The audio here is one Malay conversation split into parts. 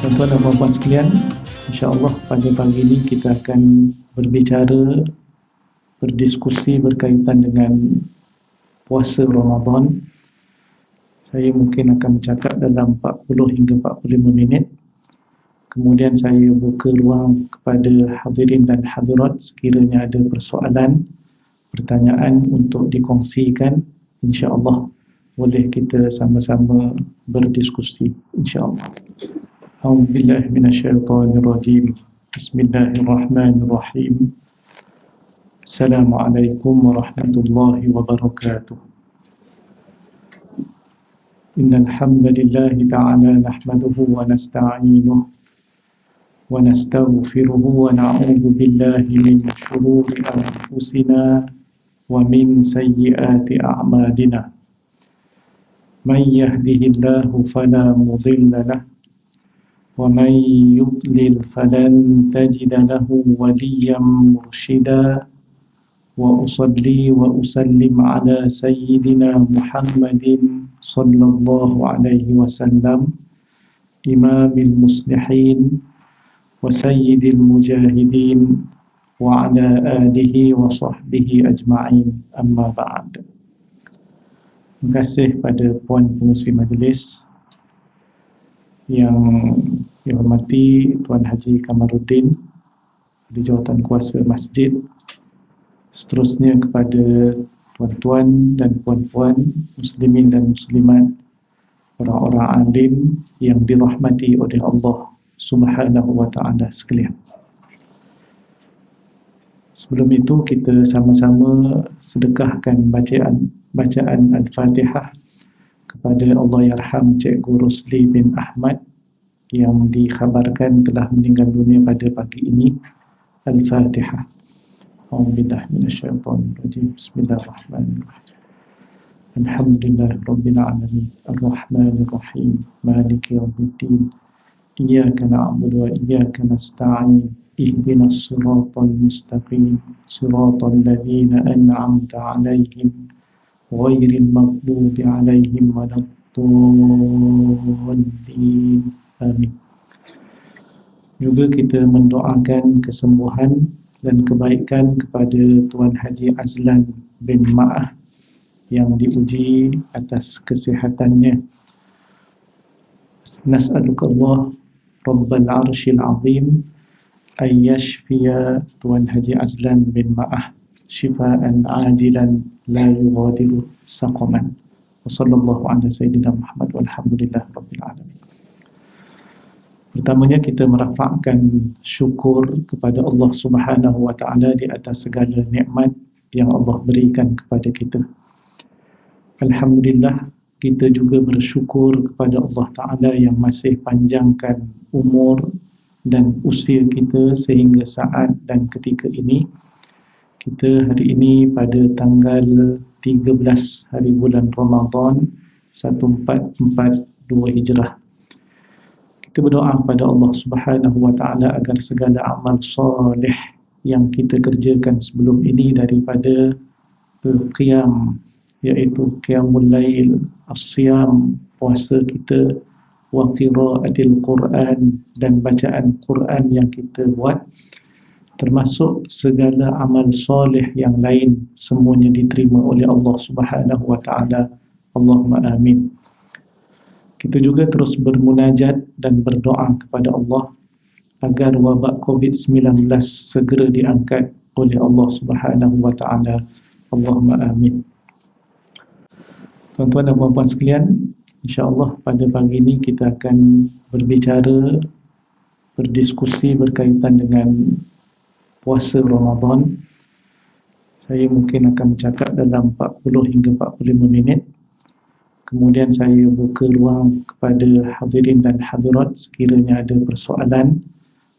Tuan-tuan dan puan-puan sekalian, insya-Allah pada pagi ini kita akan berdiskusi berkaitan dengan puasa Ramadan. Saya mungkin akan bercakap dalam 40 hingga 45 minit. Kemudian saya buka ruang kepada hadirin dan hadirat sekiranya ada persoalan, pertanyaan untuk dikongsikan, insya-Allah boleh kita sama-sama berdiskusi, insya-Allah. A'udzubillahi minasyaitonirrajim. Bismillahirrahmanirrahim. Assalamualaikum warahmatullahi wabarakatuh. Innal hamdalillah ta'ala nahmaduhu wa nasta'inuhu wa nastaghfiruhu wa na'udzu billahi min shururi anfusina wa min sayyiati a'malina. Man yahdihillahu fala mudilla lahu ومن يضلل فلن تجد له وليا مرشدا وأصلي وأسلم على سيدنا محمد صلى الله عليه وسلم إمام المصلحين وسيد المجاهدين وعلى آله وصحبه أجمعين أما بعد. Terima kasih pada puan pengurusi majlis yang dihormati Tuan Haji Kamaruddin di Jawatan Kuasa Masjid, seterusnya kepada tuan-tuan dan puan-puan muslimin dan muslimat, orang-orang alim yang dirahmati oleh Allah Subhanahu wa taala sekalian. Sebelum itu kita sama-sama sedekahkan bacaan Al-Fatihah kepada Allahyarham Cikgu Rosli bin Ahmad yang dikhabarkan telah meninggal dunia pada pagi ini. Al-Fatihah. A'udzubillahi minasyaitonirrajim. Bismillahirrahmanirrahim. Alhamdulillahirabbil alamin. Arrahmanirrahim. Maliki yaumiddin. Iyyaka na'budu wa iyyaka nasta'in. Ihdinas siratal mustaqim. Siratal ladzina an'amta 'alaihim ghairil maghdubi 'alaihim waladdallin. Amin. Juga kita mendoakan kesembuhan dan kebaikan kepada Tuan Haji Azlan bin Ma'ah yang diuji atas kesihatannya. Nas'alukallah Rabbal Arshil Azim ayyashfiya Tuan Haji Azlan bin Ma'ah shifaan ajilan la yughadiru saqaman. Wa sallallahu ala sayyidina Muhammad walhamdulillah rabbil alamin. Pertamanya kita merafakkan syukur kepada Allah Subhanahu wa taala di atas segala nikmat yang Allah berikan kepada kita. Alhamdulillah, kita juga bersyukur kepada Allah taala yang masih panjangkan umur dan usia kita sehingga saat dan ketika ini. Kita hari ini pada tanggal 13 hari bulan Ramadan 1442 Hijrah. Kita berdoa kepada Allah Subhanahu wa taala agar segala amal soleh yang kita kerjakan sebelum ini daripada qiyam, iaitu qiyamul lail, as-siyam, puasa kita, wa qiraatil Quran, dan bacaan Quran yang kita buat, termasuk segala amal soleh yang lain, semuanya diterima oleh Allah Subhanahu wa taala. Allahumma amin. Kita juga terus bermunajat dan berdoa kepada Allah agar wabak COVID-19 segera diangkat oleh Allah Subhanahu wa taala. Allahumma amin. Tuan-tuan dan puan-puan sekalian, insya-Allah pada pagi ini kita akan berdiskusi berkaitan dengan puasa Ramadan. Saya mungkin akan bercakap dalam 40 hingga 45 minit. Kemudian saya buka ruang kepada hadirin dan hadirat sekiranya ada persoalan,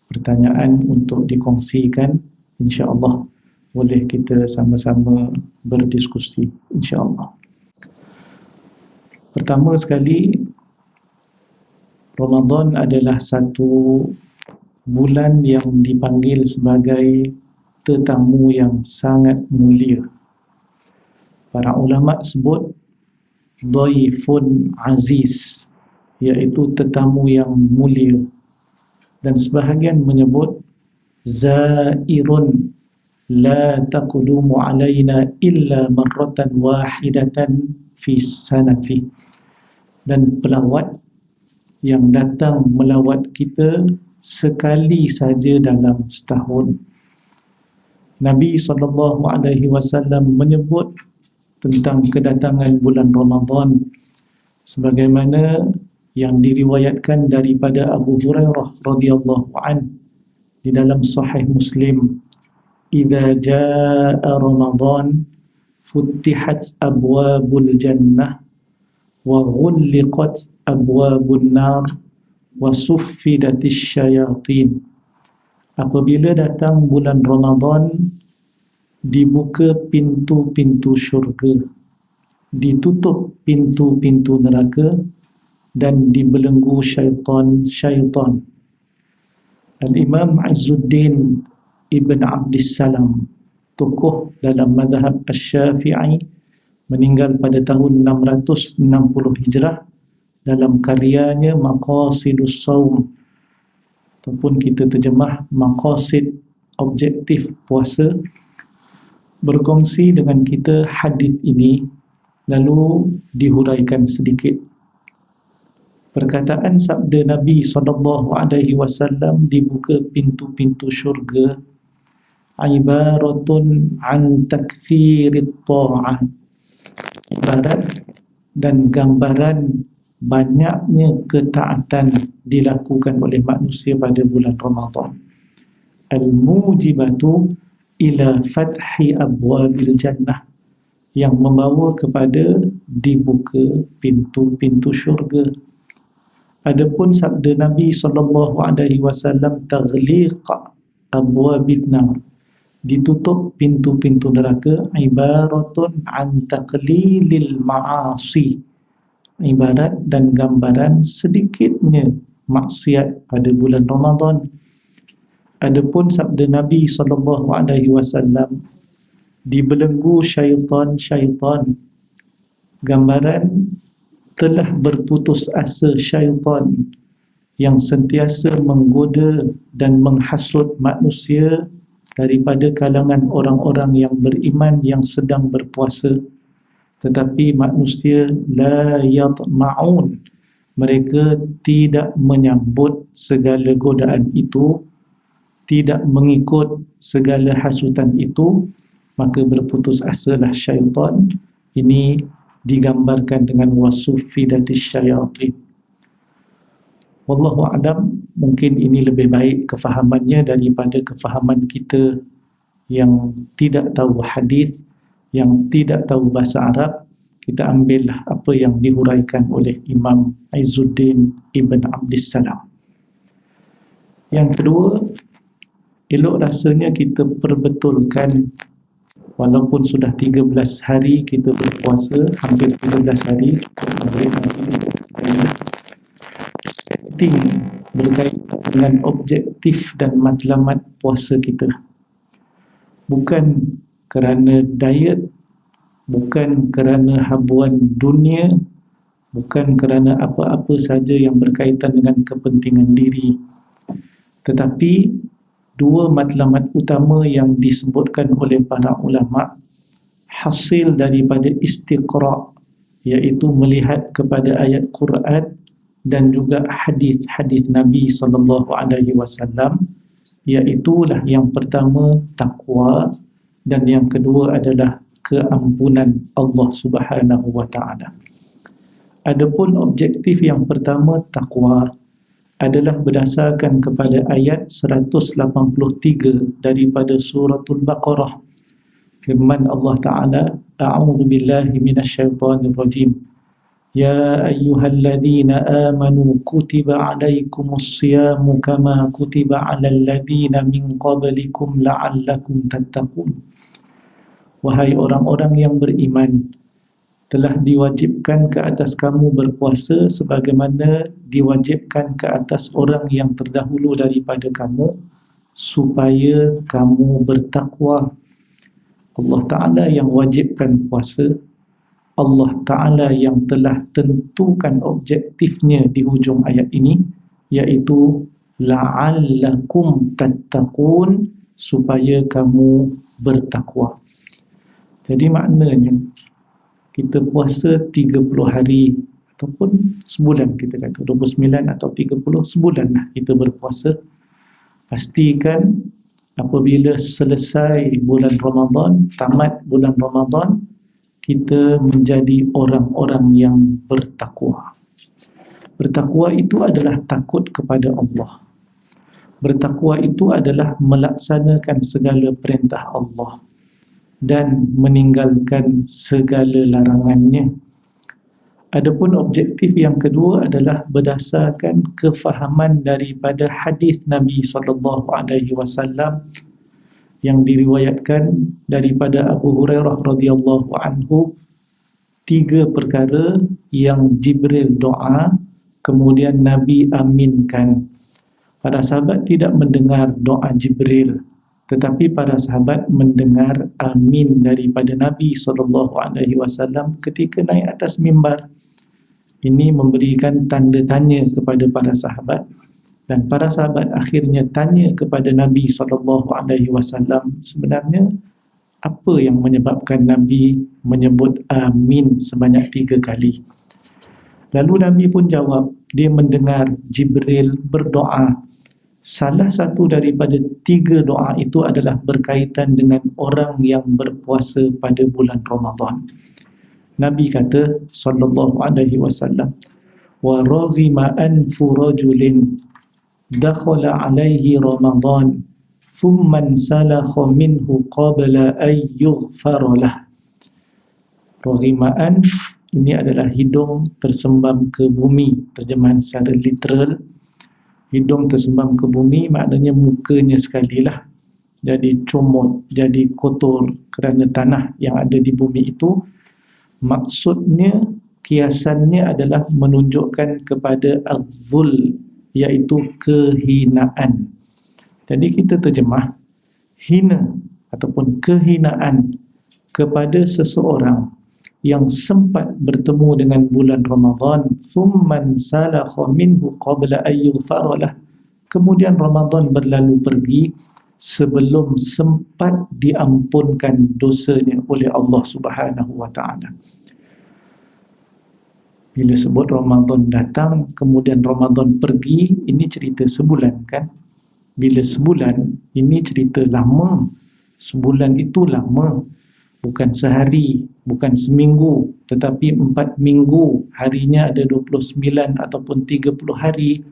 pertanyaan untuk dikongsikan, insya-Allah boleh kita sama-sama berdiskusi, insya-Allah. Pertama sekali, Ramadan adalah satu bulan yang dipanggil sebagai tetamu yang sangat mulia. Para ulama sebut dhaifun aziz, iaitu tetamu yang mulia, dan sebahagian menyebut zairun la taqudumu alaina illa marratan wahidatan fi sanati, dan pelawat yang datang melawat kita sekali saja dalam setahun. Nabi SAW menyebut tentang kedatangan bulan Ramadan sebagaimana yang diriwayatkan daripada Abu Hurairah radhiyallahu an di dalam Sahih Muslim, "Idza jaa Ramadan futtihat abwabul jannah wa ghulliqat abwabun nar wa suffidatis syayatin." Apabila datang bulan Ramadan, dibuka pintu-pintu syurga, ditutup pintu-pintu neraka, dan dibelenggu syaitan-syaitan. Al-Imam Izzuddin Ibn Abdissalam, tokoh dalam mazhab Asy-Syafi'i, meninggal pada tahun 660 Hijrah, dalam karyanya Maqasidus Shaum, ataupun kita terjemah maqasid objektif puasa, berkongsi dengan kita hadis ini, lalu dihuraikan sedikit. Perkataan sabda Nabi SAW, dibuka pintu-pintu syurga, ibaratun an takfirit ta'ah, ibarat dan gambaran banyaknya ketaatan dilakukan oleh manusia pada bulan Ramadan. Al-mujibatu ila fathi abwabil jannah, yang membawa kepada dibuka pintu-pintu syurga. Adapun sabda Nabi SAW, taghliq abwabin nar, ditutup pintu-pintu neraka, ibaratun an taqlilil ma'asi, ibarat dan gambaran sedikitnya maksiat pada bulan Ramadan. Adapun sabda Nabi SAW, dibelenggu syaitan-syaitan, gambaran telah berputus asa syaitan yang sentiasa menggoda dan menghasut manusia daripada kalangan orang-orang yang beriman yang sedang berpuasa. Tetapi manusia la yatma'un, mereka tidak menyambut segala godaan itu, tidak mengikut segala hasutan itu, maka berputus asalah syaitan. Ini digambarkan dengan wasuffidatis syayatin. Wallahu a'lam, mungkin ini lebih baik kefahamannya daripada kefahaman kita yang tidak tahu hadis, yang tidak tahu bahasa Arab. Kita ambillah apa yang dihuraikan oleh Imam Izzuddin Ibn Abdissalam. Yang kedua, elok rasanya kita perbetulkan, walaupun sudah 13 hari kita berpuasa, hampir 13 hari, setting berkaitan dengan objektif dan matlamat puasa kita. Bukan kerana diet, bukan kerana habuan dunia, bukan kerana apa-apa saja yang berkaitan dengan kepentingan diri, tetapi dua matlamat utama yang disebutkan oleh para ulama hasil daripada istiqra', iaitu melihat kepada ayat Quran dan juga hadis-hadis Nabi SAW, iaitulah yang pertama takwa, dan yang kedua adalah keampunan Allah Subhanahu wa taala. Adapun objektif yang pertama, takwa, adalah berdasarkan kepada ayat 183 daripada suratul Baqarah. Firman Allah Ta'ala, A'udhu billahi minasyaitanir rajim. Ya ayyuhalladzina amanu kutiba alaikumus siyamu kama kutiba alal ladzina min qablikum la'allakum tattaqun. Wahai orang-orang yang beriman, telah diwajibkan ke atas kamu berpuasa sebagaimana diwajibkan ke atas orang yang terdahulu daripada kamu, supaya kamu bertakwa. Allah Ta'ala yang wajibkan puasa, Allah Ta'ala yang telah tentukan objektifnya di hujung ayat ini, iaitu la'allakum tattaqun, supaya kamu bertakwa. Jadi maknanya kita puasa 30 hari ataupun sebulan, kita kata 29 atau 30, sebulan lah kita berpuasa. Pastikan apabila selesai bulan Ramadan, tamat bulan Ramadan, kita menjadi orang-orang yang bertakwa. Bertakwa itu adalah takut kepada Allah. Bertakwa itu adalah melaksanakan segala perintah Allah dan meninggalkan segala larangannya. Adapun objektif yang kedua adalah berdasarkan kefahaman daripada hadis Nabi SAW yang diriwayatkan daripada Abu Hurairah radhiyallahu anhu, 3 perkara yang Jibril doa kemudian Nabi aminkan. Para sahabat tidak mendengar doa Jibril, tetapi para sahabat mendengar amin daripada Nabi SAW ketika naik atas mimbar. Ini memberikan tanda tanya kepada para sahabat, dan para sahabat akhirnya tanya kepada Nabi SAW, sebenarnya apa yang menyebabkan Nabi menyebut amin sebanyak 3 kali. Lalu Nabi pun jawab, dia mendengar Jibril berdoa. Salah satu daripada 3 doa itu adalah berkaitan dengan orang yang berpuasa pada bulan Ramadan. Nabi kata SAW, wa raghima anfu rajulin dakhala alaihi Ramadan thumma salakha minhu qabla an yughfara lah. Raghima anf ini adalah hidung tersembam ke bumi, terjemahan secara literal. Hidung tersembam ke bumi maknanya mukanya sekalilah jadi comot, jadi kotor kerana tanah yang ada di bumi itu. Maksudnya, kiasannya adalah menunjukkan kepada az-zul, iaitu kehinaan. Jadi kita terjemah hina ataupun kehinaan kepada seseorang yang sempat bertemu dengan bulan Ramadan, thumman salakha minhu qabla an yughfara lah, kemudian Ramadan berlalu pergi sebelum sempat diampunkan dosanya oleh Allah Subhanahu wa taala. Bila sebut Ramadan datang kemudian Ramadan pergi, ini cerita sebulan kan? Bila sebulan, ini cerita lama. Sebulan itu lama, bukan sehari, bukan seminggu, tetapi 4 minggu, harinya ada 29 ataupun 30 hari.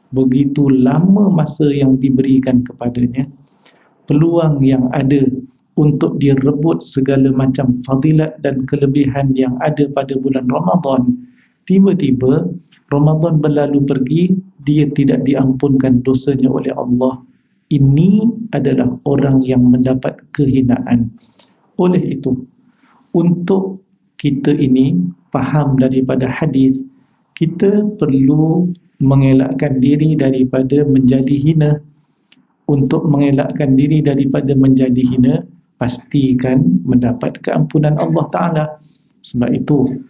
Begitu lama masa yang diberikan kepadanya, peluang yang ada untuk direbut segala macam fadilat dan kelebihan yang ada pada bulan Ramadan. Tiba-tiba Ramadan berlalu pergi, dia tidak diampunkan dosanya oleh Allah. Ini adalah orang yang mendapat kehinaan. Oleh itu, untuk kita ini faham daripada hadis, kita perlu mengelakkan diri daripada menjadi hina. Untuk mengelakkan diri daripada menjadi hina, pastikan mendapat keampunan Allah Ta'ala. Sebab itu,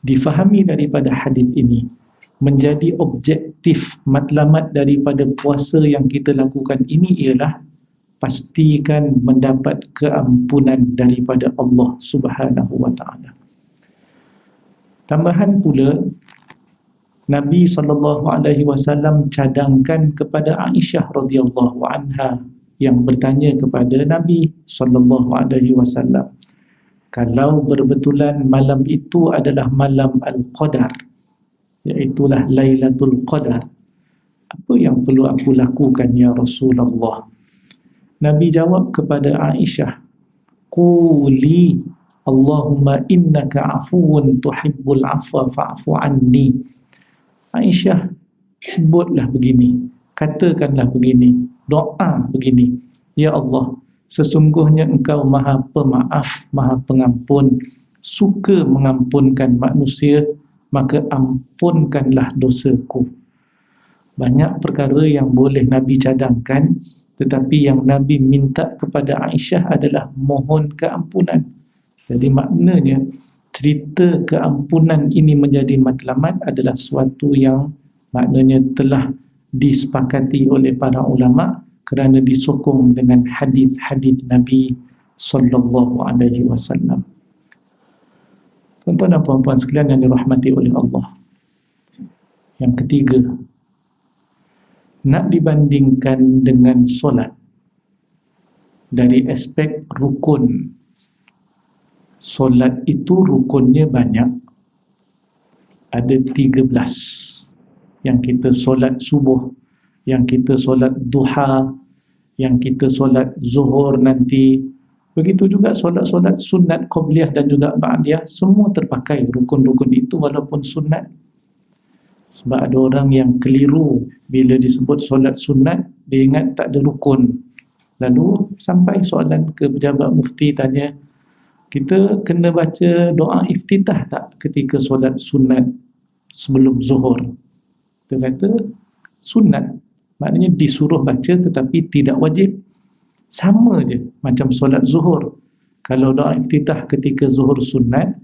difahami daripada hadis ini, menjadi objektif matlamat daripada puasa yang kita lakukan ini ialah pastikan mendapat keampunan daripada Allah Subhanahu wa taala. Tambahan pula, Nabi SAW cadangkan kepada Aisyah radhiyallahu anha yang bertanya kepada Nabi SAW, kalau berbetulan malam itu adalah malam Al-Qadar, iaitulah Lailatul Qadar, apa yang perlu aku lakukan ya Rasulullah? Nabi jawab kepada Aisyah, quli Allahumma innaka afuwun tuhibbul afwa fa'fu anni. Aisyah, sebutlah begini, katakanlah begini, doa begini, ya Allah, sesungguhnya engkau maha pemaaf, maha pengampun, suka mengampunkan manusia, maka ampunkanlah dosaku. Banyak perkara yang boleh Nabi cadangkan, tetapi yang Nabi minta kepada Aisyah adalah mohon keampunan. Jadi maknanya cerita keampunan ini menjadi matlamat adalah suatu yang maknanya telah disepakati oleh para ulama kerana disokong dengan hadis-hadis Nabi sallallahu alaihi wasallam. Tuan-tuan dan puan-puan sekalian yang dirahmati oleh Allah. Yang ketiga, nak dibandingkan dengan solat dari aspek rukun. Solat itu rukunnya banyak. Ada 13. Yang kita solat subuh, yang kita solat duha, yang kita solat zuhur nanti. Begitu juga solat-solat sunat qabliyah dan juga ba'diyah, semua terpakai rukun-rukun itu walaupun sunat. Sebab ada orang yang keliru bila disebut solat sunat, dia ingat tak ada rukun. Lalu sampai soalan ke pejabat mufti, tanya, kita kena baca doa iftitah tak ketika solat sunat sebelum zuhur? Dia kata sunat, maknanya disuruh baca tetapi tidak wajib. Sama je macam solat zuhur. Kalau doa iftitah ketika zuhur sunat,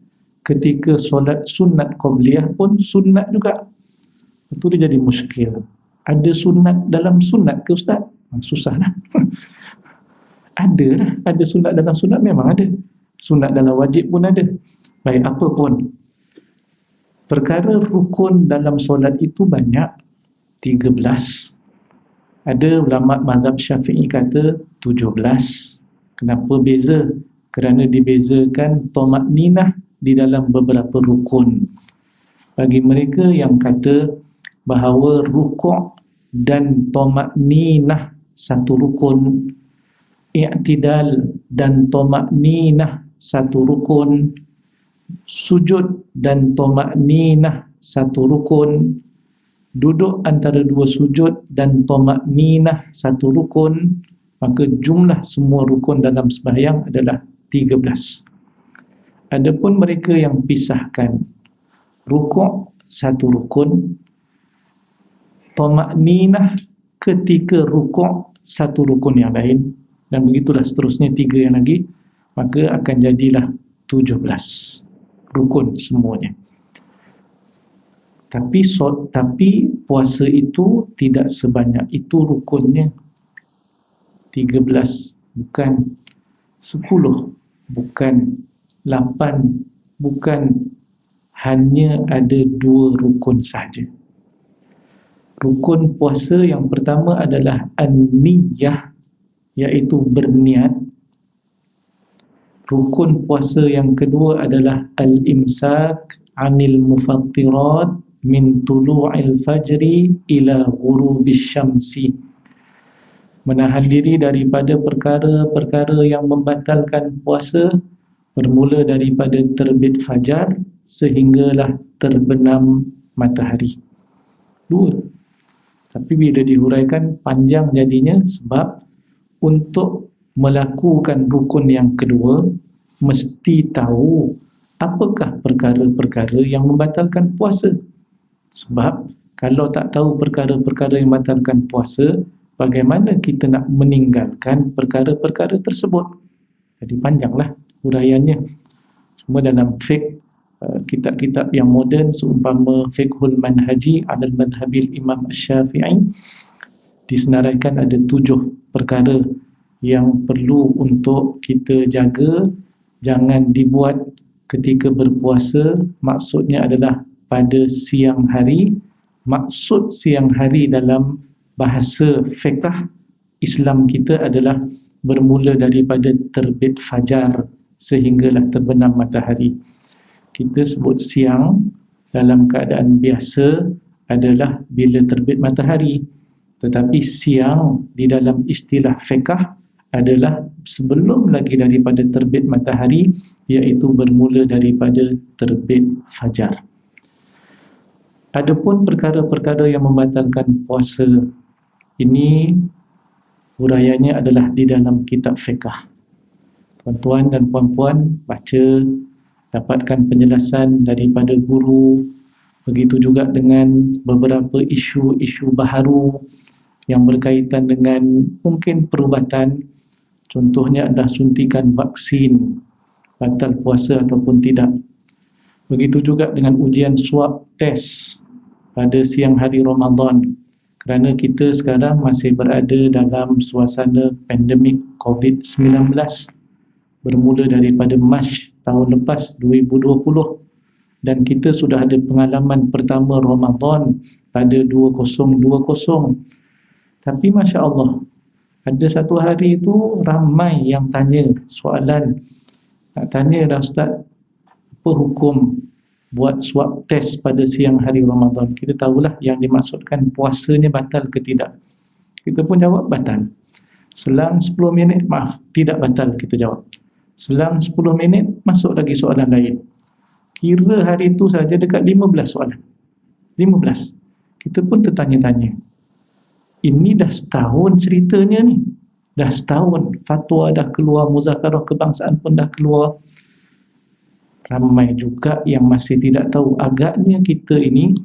ketika solat sunat qabliyah pun sunat juga. Itu dia jadi muskil. Ada sunat dalam sunat ke Ustaz? Susah lah. Ada lah, ada sunat dalam sunat, memang ada. Sunat dalam wajib pun ada. Baik, apa pun, perkara rukun dalam solat itu banyak, 13. Ada ulama mazhab Syafi'i kata 17. Kenapa beza? Kerana dibezakan tamakninah di dalam beberapa rukun. Bagi mereka yang kata bahawa rukuk dan tamakninah satu rukun, i'tidal dan tamakninah satu rukun, sujud dan tamakninah satu rukun, duduk antara dua sujud dan tamakninah satu rukun, maka jumlah semua rukun dalam sembahyang adalah 13. Adapun mereka yang pisahkan rukuk satu rukun, tamakninah ketika rukuk satu rukun yang lain, dan begitulah seterusnya 3 yang lagi, maka akan jadilah 17 rukun semuanya. Tapi puasa itu tidak sebanyak itu rukunnya. 13, bukan 10, bukan 8, bukan, hanya ada 2 rukun saja. Rukun puasa yang pertama adalah an-niyah, iaitu berniat. Rukun puasa yang kedua adalah al-imsak anil mufattirat min tulu'il fajri ila ghurubis syamsi. Menahan diri daripada perkara-perkara yang membatalkan puasa, bermula daripada terbit fajar sehinggalah terbenam matahari. 2. Tapi bila dihuraikan panjang jadinya, sebab untuk melakukan rukun yang kedua mesti tahu apakah perkara-perkara yang membatalkan puasa. Sebab kalau tak tahu perkara-perkara yang membatalkan puasa, bagaimana kita nak meninggalkan perkara-perkara tersebut? Jadi panjanglah huraiannya. Semua dalam fiqh, kitab-kitab yang moden, seumpama Fiqhul Manhaji alal Madhabil Imam Asy-Syafi'i, disenaraikan ada 7 perkara yang perlu untuk kita jaga, jangan dibuat ketika berpuasa. Maksudnya adalah pada siang hari. Maksud siang hari dalam bahasa fiqh Islam kita adalah bermula daripada terbit fajar sehinggalah terbenam matahari. Kita sebut siang dalam keadaan biasa adalah bila terbit matahari, tetapi siang di dalam istilah fiqh adalah sebelum lagi daripada terbit matahari, iaitu bermula daripada terbit fajar. Adapun perkara-perkara yang membatalkan puasa, ini huraiannya adalah di dalam kitab fiqh. Tuan-tuan dan puan-puan baca, dapatkan penjelasan daripada guru. Begitu juga dengan beberapa isu-isu baharu yang berkaitan dengan mungkin perubatan. Contohnya adalah suntikan vaksin, batal puasa ataupun tidak. Begitu juga dengan ujian swab test pada siang hari Ramadan. kerana kita sekarang masih berada dalam suasana pandemik COVID-19 bermula daripada Mac tahun lepas 2020, dan kita sudah ada pengalaman pertama Ramadan pada 2020. Tapi Masya Allah, ada satu hari itu ramai yang tanya soalan, nak tanya dah Ustaz, apa hukum buat swab test pada siang hari Ramadan? Kita tahulah yang dimaksudkan puasanya batal ke tidak. Kita pun jawab batal. Selang 10 minit, maaf, tidak batal, kita jawab. Selang 10 minit, masuk lagi soalan lain. Kira hari itu saja dekat 15 soalan. 15. Kita pun tertanya-tanya. Ini dah setahun ceritanya ni. Dah setahun. Fatwa dah keluar, muzakarah kebangsaan pun dah keluar. Ramai juga yang masih tidak tahu. Agaknya kita ini,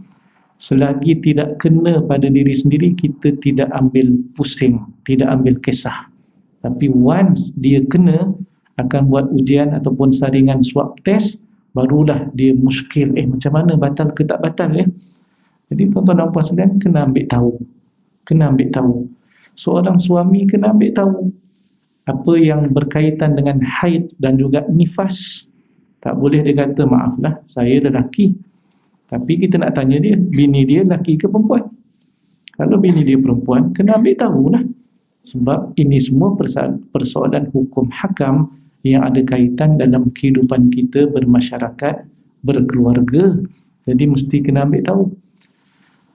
selagi tidak kena pada diri sendiri, kita tidak ambil pusing, tidak ambil kisah. Tapi once dia kena, akan buat ujian ataupun saringan swab test, barulah dia muskil, macam mana, batal ke tak batal ya. Jadi tuan-tuan dan puan sekalian, kena ambil tahu. Kena ambil tahu. Seorang suami kena ambil tahu apa yang berkaitan dengan haid dan juga nifas. Tak boleh dia kata, maaflah, saya lelaki. Tapi kita nak tanya dia, bini dia lelaki ke perempuan? Kalau bini dia perempuan, kena ambil tahulah. Sebab ini semua persoalan hukum hakam yang ada kaitan dalam kehidupan kita bermasyarakat, berkeluarga. Jadi mesti kena ambil tahu.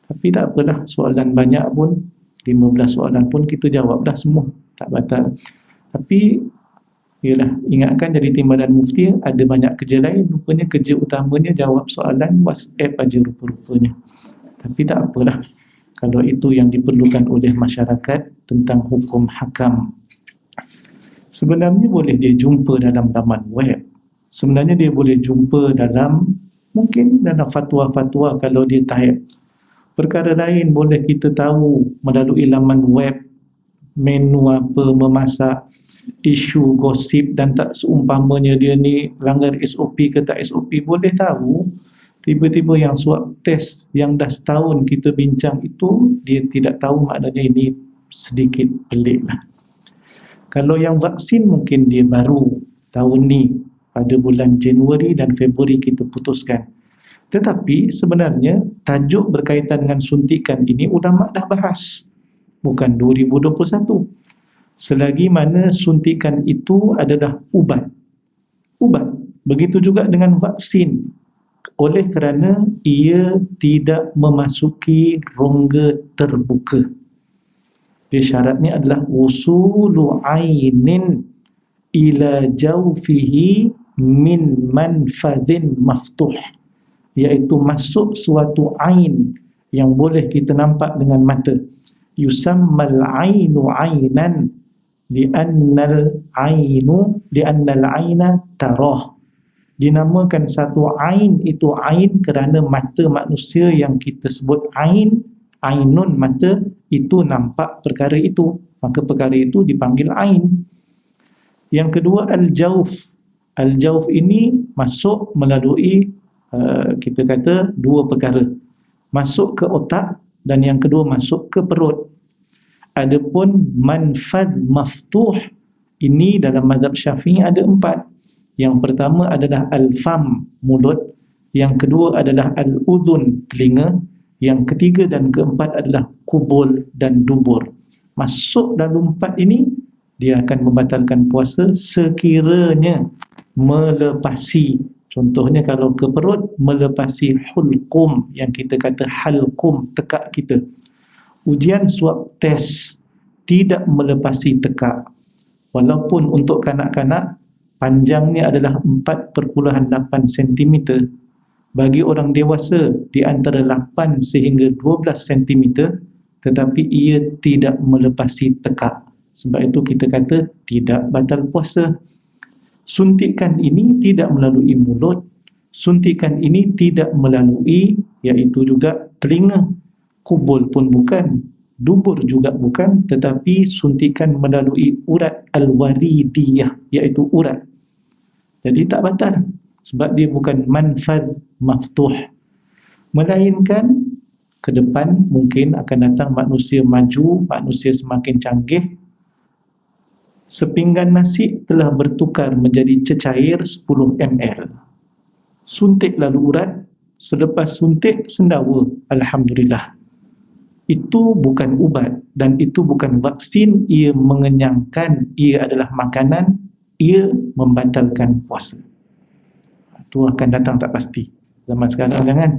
Tapi tak apalah, soalan banyak pun, 15 soalan pun kita jawab dah semua. Tak batal. Tapi yalah, ingatkan jadi timbalan mufti ada banyak kerja lain. Rupanya kerja utamanya jawab soalan WhatsApp aja rupa-rupanya. Tapi tak apalah, kalau itu yang diperlukan oleh masyarakat tentang hukum hakam. Sebenarnya boleh dia jumpa dalam laman web. Sebenarnya dia boleh jumpa dalam, mungkin dalam fatwa-fatwa kalau dia type. Perkara lain boleh kita tahu melalui laman web, menu apa, memasak, isu gosip dan tak seumpamanya dia ni langgar SOP ke tak SOP, boleh tahu. Tiba-tiba yang swab test yang dah setahun kita bincang itu, dia tidak tahu, maknanya ini sedikit pelik lah. Kalau yang vaksin mungkin dia baru tahun ni, pada bulan Januari dan Februari kita putuskan. Tetapi sebenarnya tajuk berkaitan dengan suntikan ini ulama dah bahas, bukan 2021. Selagi mana suntikan itu adalah ubat. Begitu juga dengan vaksin. Oleh kerana ia tidak memasuki rongga terbuka. Dia syaratnya adalah usulu ainin ila jawfihi min manfadhin maftuh, iaitu masuk suatu ain yang boleh kita nampak dengan mata. Yusammal ainu ainan li'annal aina tarah. Dinamakan satu ain itu ain kerana mata manusia yang kita sebut ainun, mata itu nampak perkara itu, maka perkara itu dipanggil ain. Yang kedua al-jawf. Al-jawf ini masuk melalui kita kata dua perkara, masuk ke otak dan yang kedua masuk ke perut. Adapun manfad maftuh ini dalam mazhab Syafi'i ada 4. Yang pertama adalah al-fam, mulut. Yang kedua adalah al-udhun, telinga. Yang ketiga dan keempat adalah kubul dan dubur. Masuk dalam 4 ini, dia akan membatalkan puasa sekiranya melepasi. Contohnya kalau ke perut, melepasi hulqum, yang kita kata halqum, tekak kita. Ujian swab test tidak melepasi tekak. Walaupun untuk kanak-kanak, panjangnya adalah 4.8 cm. Bagi orang dewasa, di antara 8 sehingga 12 cm, tetapi ia tidak melepasi tekak. Sebab itu kita kata tidak batal puasa. Suntikan ini tidak melalui mulut, suntikan ini tidak melalui, iaitu juga telinga, kubul pun bukan, dubur juga bukan, tetapi suntikan melalui urat al-waridiyah, iaitu urat. Jadi tak batal, sebab dia bukan manfad maftuh. Melainkan ke depan mungkin akan datang manusia maju, manusia semakin canggih. Sepinggan nasi telah bertukar menjadi cecair 10 ml. Suntik lalu urat, selepas suntik sendawa. Alhamdulillah. Itu bukan ubat dan itu bukan vaksin. Ia mengenyangkan, ia adalah makanan, ia membatalkan puasa. Itu akan datang tak pasti. Zaman sekarang jangan.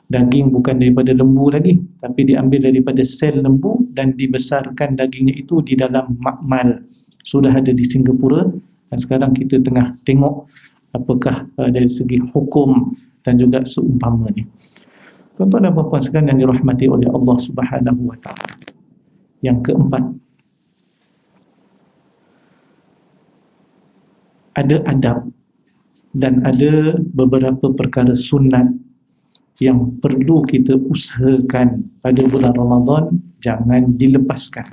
Daging bukan daripada lembu lagi, tapi diambil daripada sel lembu dan dibesarkan dagingnya itu di dalam makmal. Sudah ada di Singapura dan sekarang kita tengah tengok apakah dari segi hukum dan juga seumpamanya. Tuan-tuan dan puan-puan sekalian yang dirahmati oleh Allah Subhanahu wa taala. Yang keempat, ada adab dan ada beberapa perkara sunat yang perlu kita usahakan pada bulan Ramadan, jangan dilepaskan.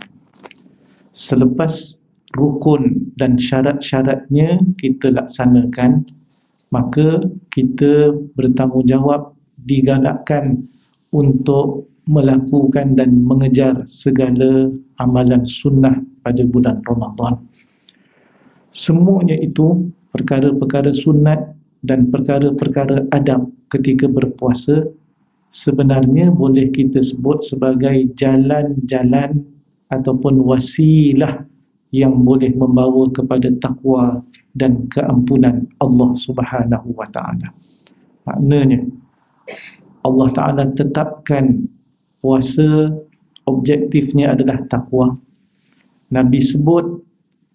Selepas rukun dan syarat-syaratnya kita laksanakan, maka kita bertanggungjawab, digalakkan untuk melakukan dan mengejar segala amalan sunnah pada bulan Ramadan. Semuanya itu perkara-perkara sunat dan perkara-perkara adab ketika berpuasa sebenarnya boleh kita sebut sebagai jalan-jalan ataupun wasilah yang boleh membawa kepada takwa dan keampunan Allah Subhanahu wa taala. Maknanya Allah Taala tetapkan puasa objektifnya adalah takwa. Nabi sebut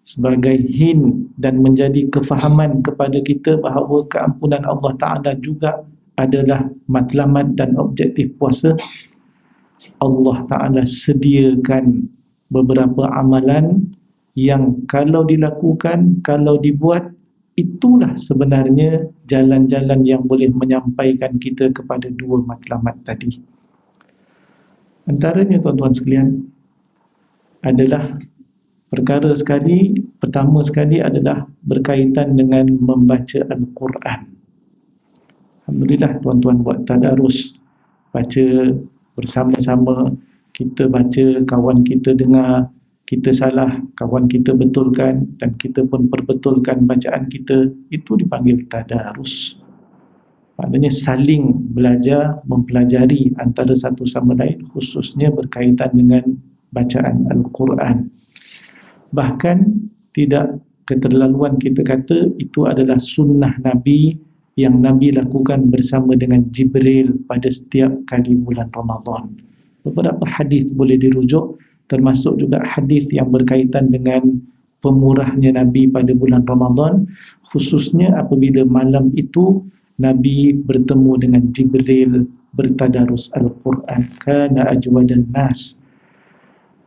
sebagai hin dan menjadi kefahaman kepada kita bahawa keampunan Allah Ta'ala juga adalah matlamat dan objektif puasa. Allah Ta'ala sediakan beberapa amalan yang kalau dilakukan, kalau dibuat, itulah sebenarnya jalan-jalan yang boleh menyampaikan kita kepada dua matlamat tadi. Antaranya tuan-tuan sekalian adalah pertama sekali adalah berkaitan dengan membaca Al-Quran. Alhamdulillah tuan-tuan buat tadarus, baca bersama-sama, kita baca, kawan kita dengar, kita salah, kawan kita betulkan dan kita pun perbetulkan bacaan kita, itu dipanggil tadarus. Maknanya saling belajar, mempelajari antara satu sama lain, khususnya berkaitan dengan bacaan Al-Quran. Bahkan tidak keterlaluan kita kata itu adalah sunnah Nabi yang Nabi lakukan bersama dengan Jibril pada setiap kali bulan Ramadan. Beberapa hadis boleh dirujuk, termasuk juga hadis yang berkaitan dengan pemurahnya Nabi pada bulan Ramadan, khususnya apabila malam itu Nabi bertemu dengan Jibril bertadarus Al-Quran. Kana ajwadan nas.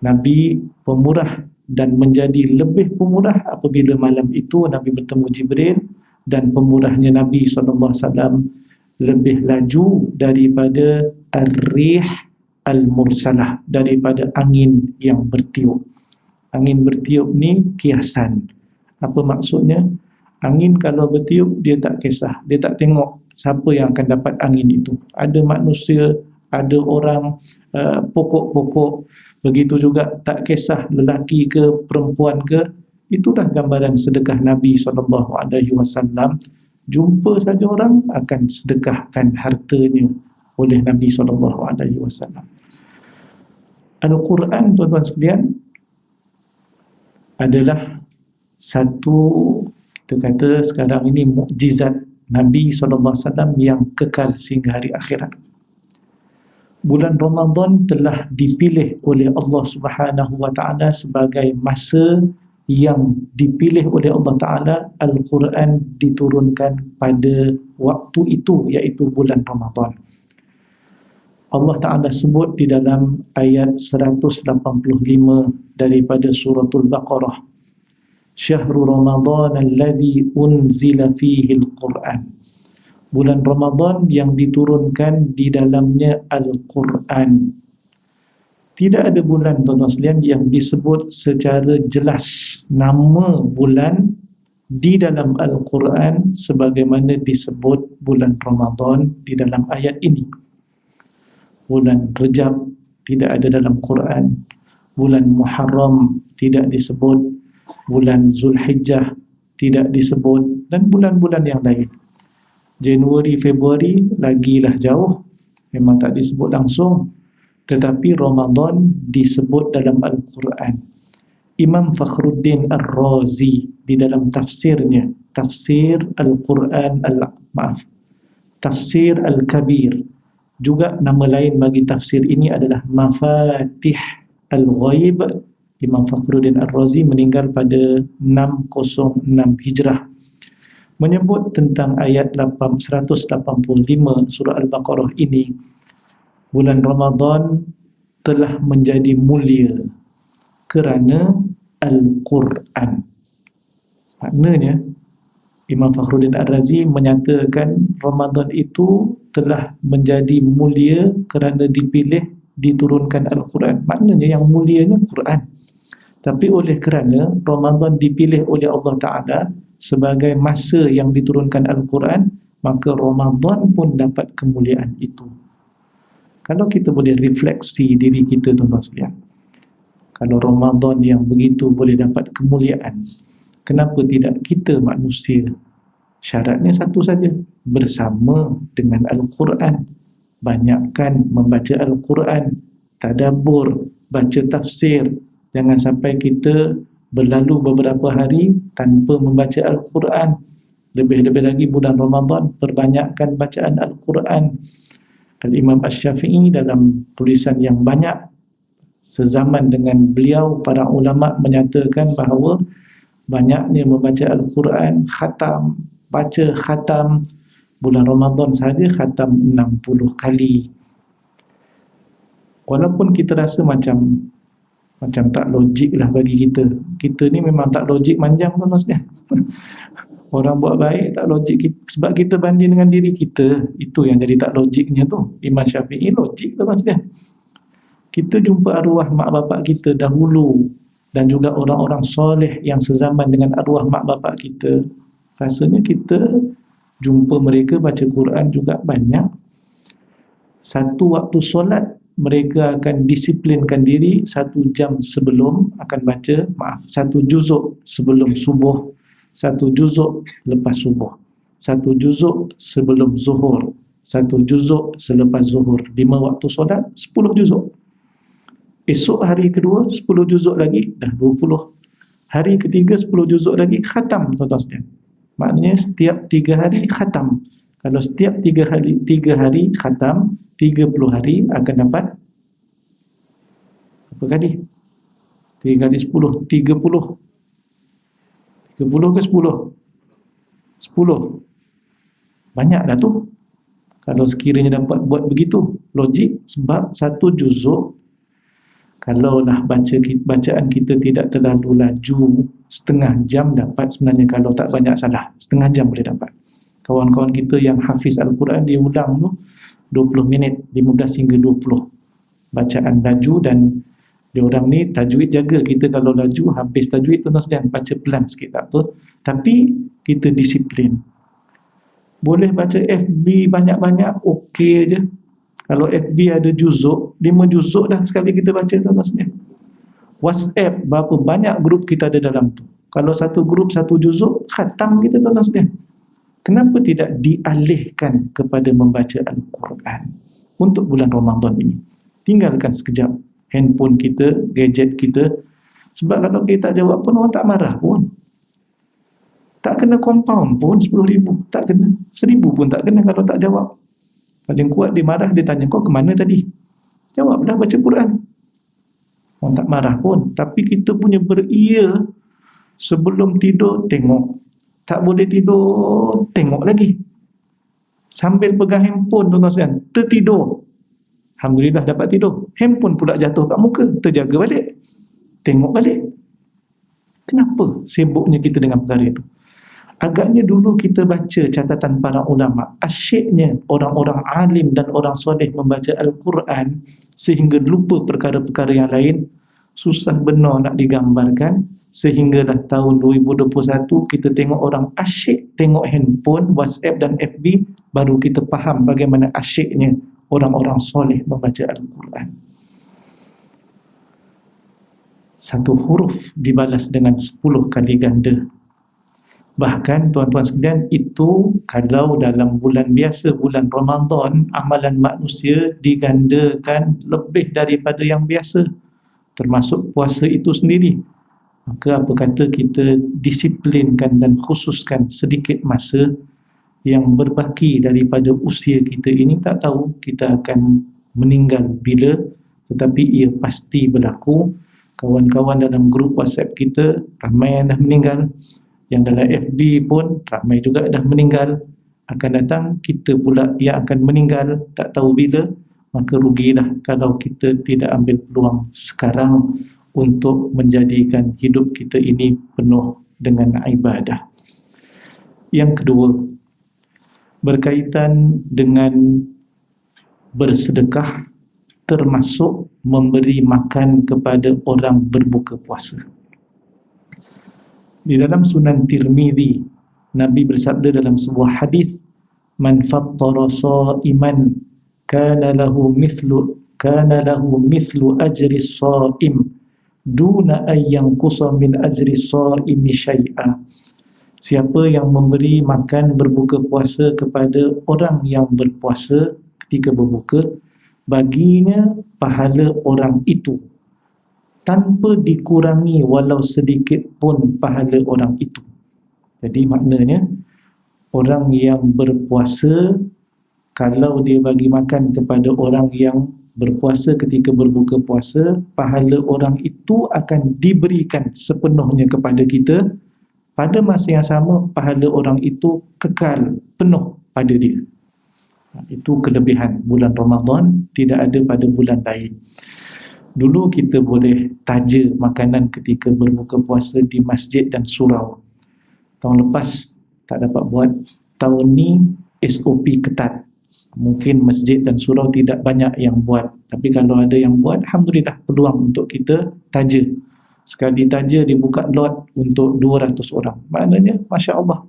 Nabi pemurah dan menjadi lebih pemurah apabila malam itu Nabi bertemu Jibril, dan pemurahnya Nabi SAW lebih laju daripada ar-rih al-mursalah, daripada angin yang bertiup. Angin bertiup ni kiasan. Apa maksudnya? Angin kalau bertiup, dia tak kisah, dia tak tengok siapa yang akan dapat angin itu. Ada manusia, ada orang, pokok-pokok. Begitu juga tak kisah lelaki ke perempuan ke. Itulah gambaran sedekah Nabi SAW. Jumpa saja orang akan sedekahkan hartanya oleh Nabi SAW. Al-Quran, tuan-tuan sekalian, adalah satu, kita kata sekarang ini, mukjizat Nabi SAW yang kekal sehingga hari akhirat. Bulan Ramadan telah dipilih oleh Allah Subhanahu wa taala sebagai masa yang dipilih oleh Allah Taala. Al-Quran diturunkan pada waktu itu, iaitu bulan Ramadan. Allah Taala sebut di dalam ayat 185 daripada suratul Baqarah, Syahrul Ramadan alladhi unzila fihi al-Quran. Bulan Ramadan yang diturunkan di dalamnya Al-Quran. Tidak ada bulan, tuan-tuan sekalian, yang disebut secara jelas nama bulan di dalam Al-Quran sebagaimana disebut bulan Ramadan di dalam ayat ini. Bulan Rejab tidak ada dalam Quran. Bulan Muharram tidak disebut. Bulan Zulhijjah tidak disebut, dan bulan-bulan yang lain. Januari, Februari lagilah jauh, memang tak disebut langsung. Tetapi Ramadan disebut dalam Al-Quran. Imam Fakhruddin Ar-Razi di dalam tafsirnya, tafsir Al-Quran tafsir Al-Kabir, juga nama lain bagi tafsir ini adalah Mafatih Al-Ghaib. Imam Fakhruddin Ar-Razi meninggal pada 606 Hijrah, menyebut tentang ayat 185 surah Al-Baqarah ini. Bulan Ramadan telah menjadi mulia kerana Al-Quran. Maknanya Imam Fakhruddin Ar-Razi menyatakan Ramadan itu telah menjadi mulia kerana dipilih diturunkan Al-Quran. Maknanya yang mulianya Quran. Tapi oleh kerana Ramadan dipilih oleh Allah Ta'ala sebagai masa yang diturunkan Al-Quran, maka Ramadan pun dapat kemuliaan itu. Kalau kita boleh refleksi diri kita, tuan-tuan sekalian, kalau Ramadan yang begitu boleh dapat kemuliaan, kenapa tidak kita manusia? Syaratnya satu saja, bersama dengan Al-Quran. Banyakkan membaca Al-Quran, tadabbur, baca tafsir. Jangan sampai kita berlalu beberapa hari tanpa membaca Al-Quran. Lebih-lebih lagi bulan Ramadan, perbanyakkan bacaan Al-Quran. Al-Imam Asy-Syafi'i dalam tulisan yang banyak sezaman dengan beliau, para ulama menyatakan bahawa banyaknya membaca Al-Quran, khatam, baca khatam, bulan Ramadan saja khatam 60 kali. Walaupun kita rasa macam tak logik lah bagi kita. Kita ni memang tak logik manjang, tuan-tuan. Orang buat baik tak logik kita, sebab kita banding dengan diri kita. Itu yang jadi tak logiknya tu. Imam Syafi'i logik, tuan-tuan. Kita jumpa arwah mak bapak kita dahulu, dan juga orang-orang soleh yang sezaman dengan arwah mak bapak kita. Rasanya kita jumpa mereka baca Quran juga banyak. Satu waktu solat, mereka akan disiplinkan diri 1 jam sebelum akan baca, 1 juzuk sebelum subuh, 1 juzuk lepas subuh, 1 juzuk sebelum zuhur, 1 juzuk selepas zuhur. 5 waktu solat, 10 juzuk. Esok hari kedua 10 juzuk lagi, dah 20. Hari ketiga 10 juzuk lagi, khatam, tuan-tuan sekalian. Maknanya setiap 3 hari khatam. Kalau setiap 3 hari khatam, 30 hari akan dapat apa kali? 3 kali 10, 30. 30 ke 10? 10. Banyak dah tu. Kalau sekiranya dapat buat begitu, logik. Sebab 1 juzuk, kalaulah bacaan kita tidak terlalu laju, setengah jam dapat sebenarnya, kalau tak banyak salah. Setengah jam boleh dapat. Kawan-kawan kita yang hafiz Al-Quran, dia ulang tu 20 minit, 15 hingga 20 bacaan laju. Dan diorang ni tajwid jaga. Kita kalau laju habis tajwid, tuan-tuan sekalian, baca pelan sikit tak apa, tapi kita disiplin. Boleh baca FB banyak-banyak, okey je. Kalau FB ada juzuk, 5 juzuk dah sekali kita baca, tuan-tuan sekalian. WhatsApp, berapa banyak grup kita ada dalam tu. Kalau satu grup 1 juzuk, khatam kita, tuan-tuan sekalian. Kenapa tidak dialihkan kepada membaca Al-Quran untuk bulan Ramadan ini? Tinggalkan sekejap handphone kita, gadget kita. Sebab kalau kita tak jawab pun, orang tak marah pun. Tak kena compound pun 10,000. Tak kena. 1,000 pun tak kena kalau tak jawab. Paling kuat dia marah, dia tanya, kau ke mana tadi? Jawablah, baca Quran. Orang tak marah pun. Tapi kita punya beria, sebelum tidur tengok. Tak boleh tidur, tengok lagi. Sambil pegang handphone, tuan-tuan sekalian, tertidur. Alhamdulillah dapat tidur. Handphone pula jatuh kat muka, terjaga balik. Tengok balik. Kenapa sibuknya kita dengan perkara itu? Agaknya dulu kita baca catatan para ulama, asyiknya orang-orang alim dan orang soleh membaca Al-Quran sehingga lupa perkara-perkara yang lain. Susah benar nak digambarkan. Sehinggalah tahun 2021 kita tengok orang asyik tengok handphone, WhatsApp dan FB, baru kita faham bagaimana asyiknya orang-orang soleh membaca Al-Quran. Satu huruf dibalas dengan 10 kali ganda. Bahkan tuan-tuan sekalian, itu kalau dalam bulan biasa, bulan Ramadan, amalan manusia digandakan lebih daripada yang biasa, termasuk puasa itu sendiri. Maka apa kata kita disiplinkan dan khususkan sedikit masa yang berbaki daripada usia kita ini. Tak tahu kita akan meninggal bila, tetapi ia pasti berlaku. Kawan-kawan dalam grup WhatsApp kita ramai yang dah meninggal, yang dalam FB pun ramai juga dah meninggal. Akan datang kita pula yang akan meninggal, tak tahu bila. Maka rugilah kalau kita tidak ambil peluang sekarang untuk menjadikan hidup kita ini penuh dengan ibadah. Yang kedua, berkaitan dengan bersedekah, termasuk memberi makan kepada orang berbuka puasa. Di dalam Sunan Tirmizi, Nabi bersabda dalam sebuah hadis, "Man fattara sha'iman kana lahu mithlu ajri shaim duna an yanqusa min ajri shaimi syai'a." Siapa yang memberi makan berbuka puasa kepada orang yang berpuasa ketika berbuka, baginya pahala orang itu tanpa dikurangi walau sedikit pun pahala orang itu. Jadi maknanya, orang yang berpuasa, kalau dia bagi makan kepada orang yang berpuasa ketika berbuka puasa, pahala orang itu akan diberikan sepenuhnya kepada kita. Pada masa yang sama, pahala orang itu kekal penuh pada dia. Itu kelebihan bulan Ramadan, tidak ada pada bulan lain. Dulu kita boleh taja makanan ketika berbuka puasa di masjid dan surau. Tahun lepas tak dapat buat. Tahun ni SOP ketat. Mungkin masjid dan surau tidak banyak yang buat, tapi kalau ada yang buat, alhamdulillah, peluang untuk kita taja. Sekali taja dibuka lot untuk 200 orang. Maknanya, Masya Allah.